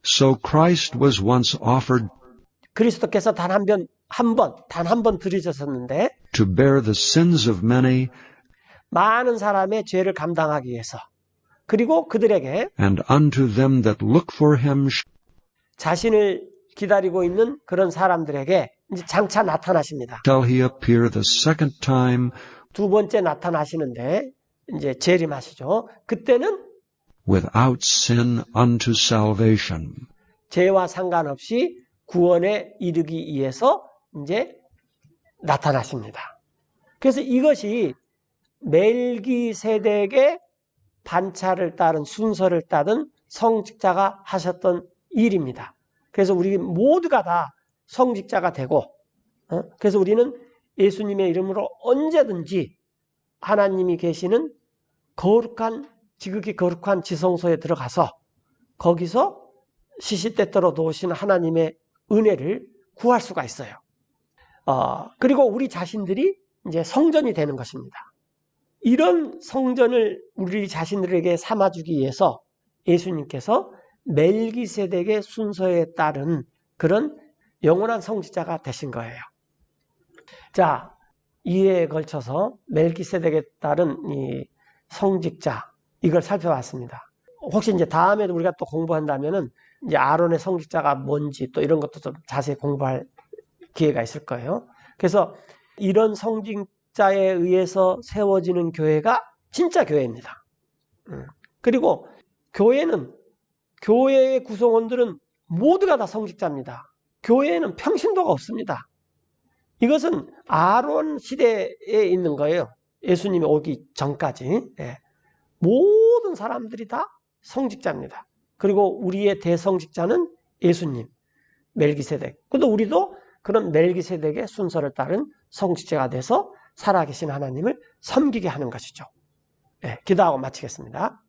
So Christ was once offered 그리스도께서 단 한 번 들이셨었는데 to bear the sins of many, 많은 사람의 죄를 감당하기 위해서, 그리고 그들에게 and unto them that look for him 자신을 기다리고 있는 그런 사람들에게 이제 장차 나타나십니다. shall he appear the second time 두 번째 나타나시는데 이제 재림하시죠. 그때는 without sin unto salvation. 죄와 상관없이 구원에 이르기 위해서 이제 나타나십니다. 그래서 이것이 멜기세덱의 반차를 따른 순서를 따른 성직자가 하셨던 일입니다. 그래서 우리 모두가 다 성직자가 되고, 그래서 우리는 예수님의 이름으로 언제든지 하나님이 계시는 지극히 거룩한 지성소에 들어가서 거기서 시시때때로 도우신 하나님의 은혜를 구할 수가 있어요. 그리고 우리 자신들이 이제 성전이 되는 것입니다. 이런 성전을 우리 자신들에게 삼아주기 위해서 예수님께서 멜기세덱의 순서에 따른 그런 영원한 성직자가 되신 거예요. 자, 이해에 걸쳐서 멜기세덱에 따른 이 성직자, 이걸 살펴봤습니다. 혹시 이제 다음에도 우리가 또 공부한다면은 이제 아론의 성직자가 뭔지 또 이런 것도 좀 자세히 공부할 기회가 있을 거예요. 그래서 이런 성직자에 의해서 세워지는 교회가 진짜 교회입니다. 그리고 교회의 구성원들은 모두가 다 성직자입니다. 교회에는 평신도가 없습니다. 이것은 아론 시대에 있는 거예요. 예수님이 오기 전까지. 모든 사람들이 다 성직자입니다. 그리고 우리의 대성직자는 예수님, 멜기세덱. 그런데 우리도 그런 멜기세덱의 순서를 따른 성직자가 돼서 살아계신 하나님을 섬기게 하는 것이죠. 기도하고 마치겠습니다.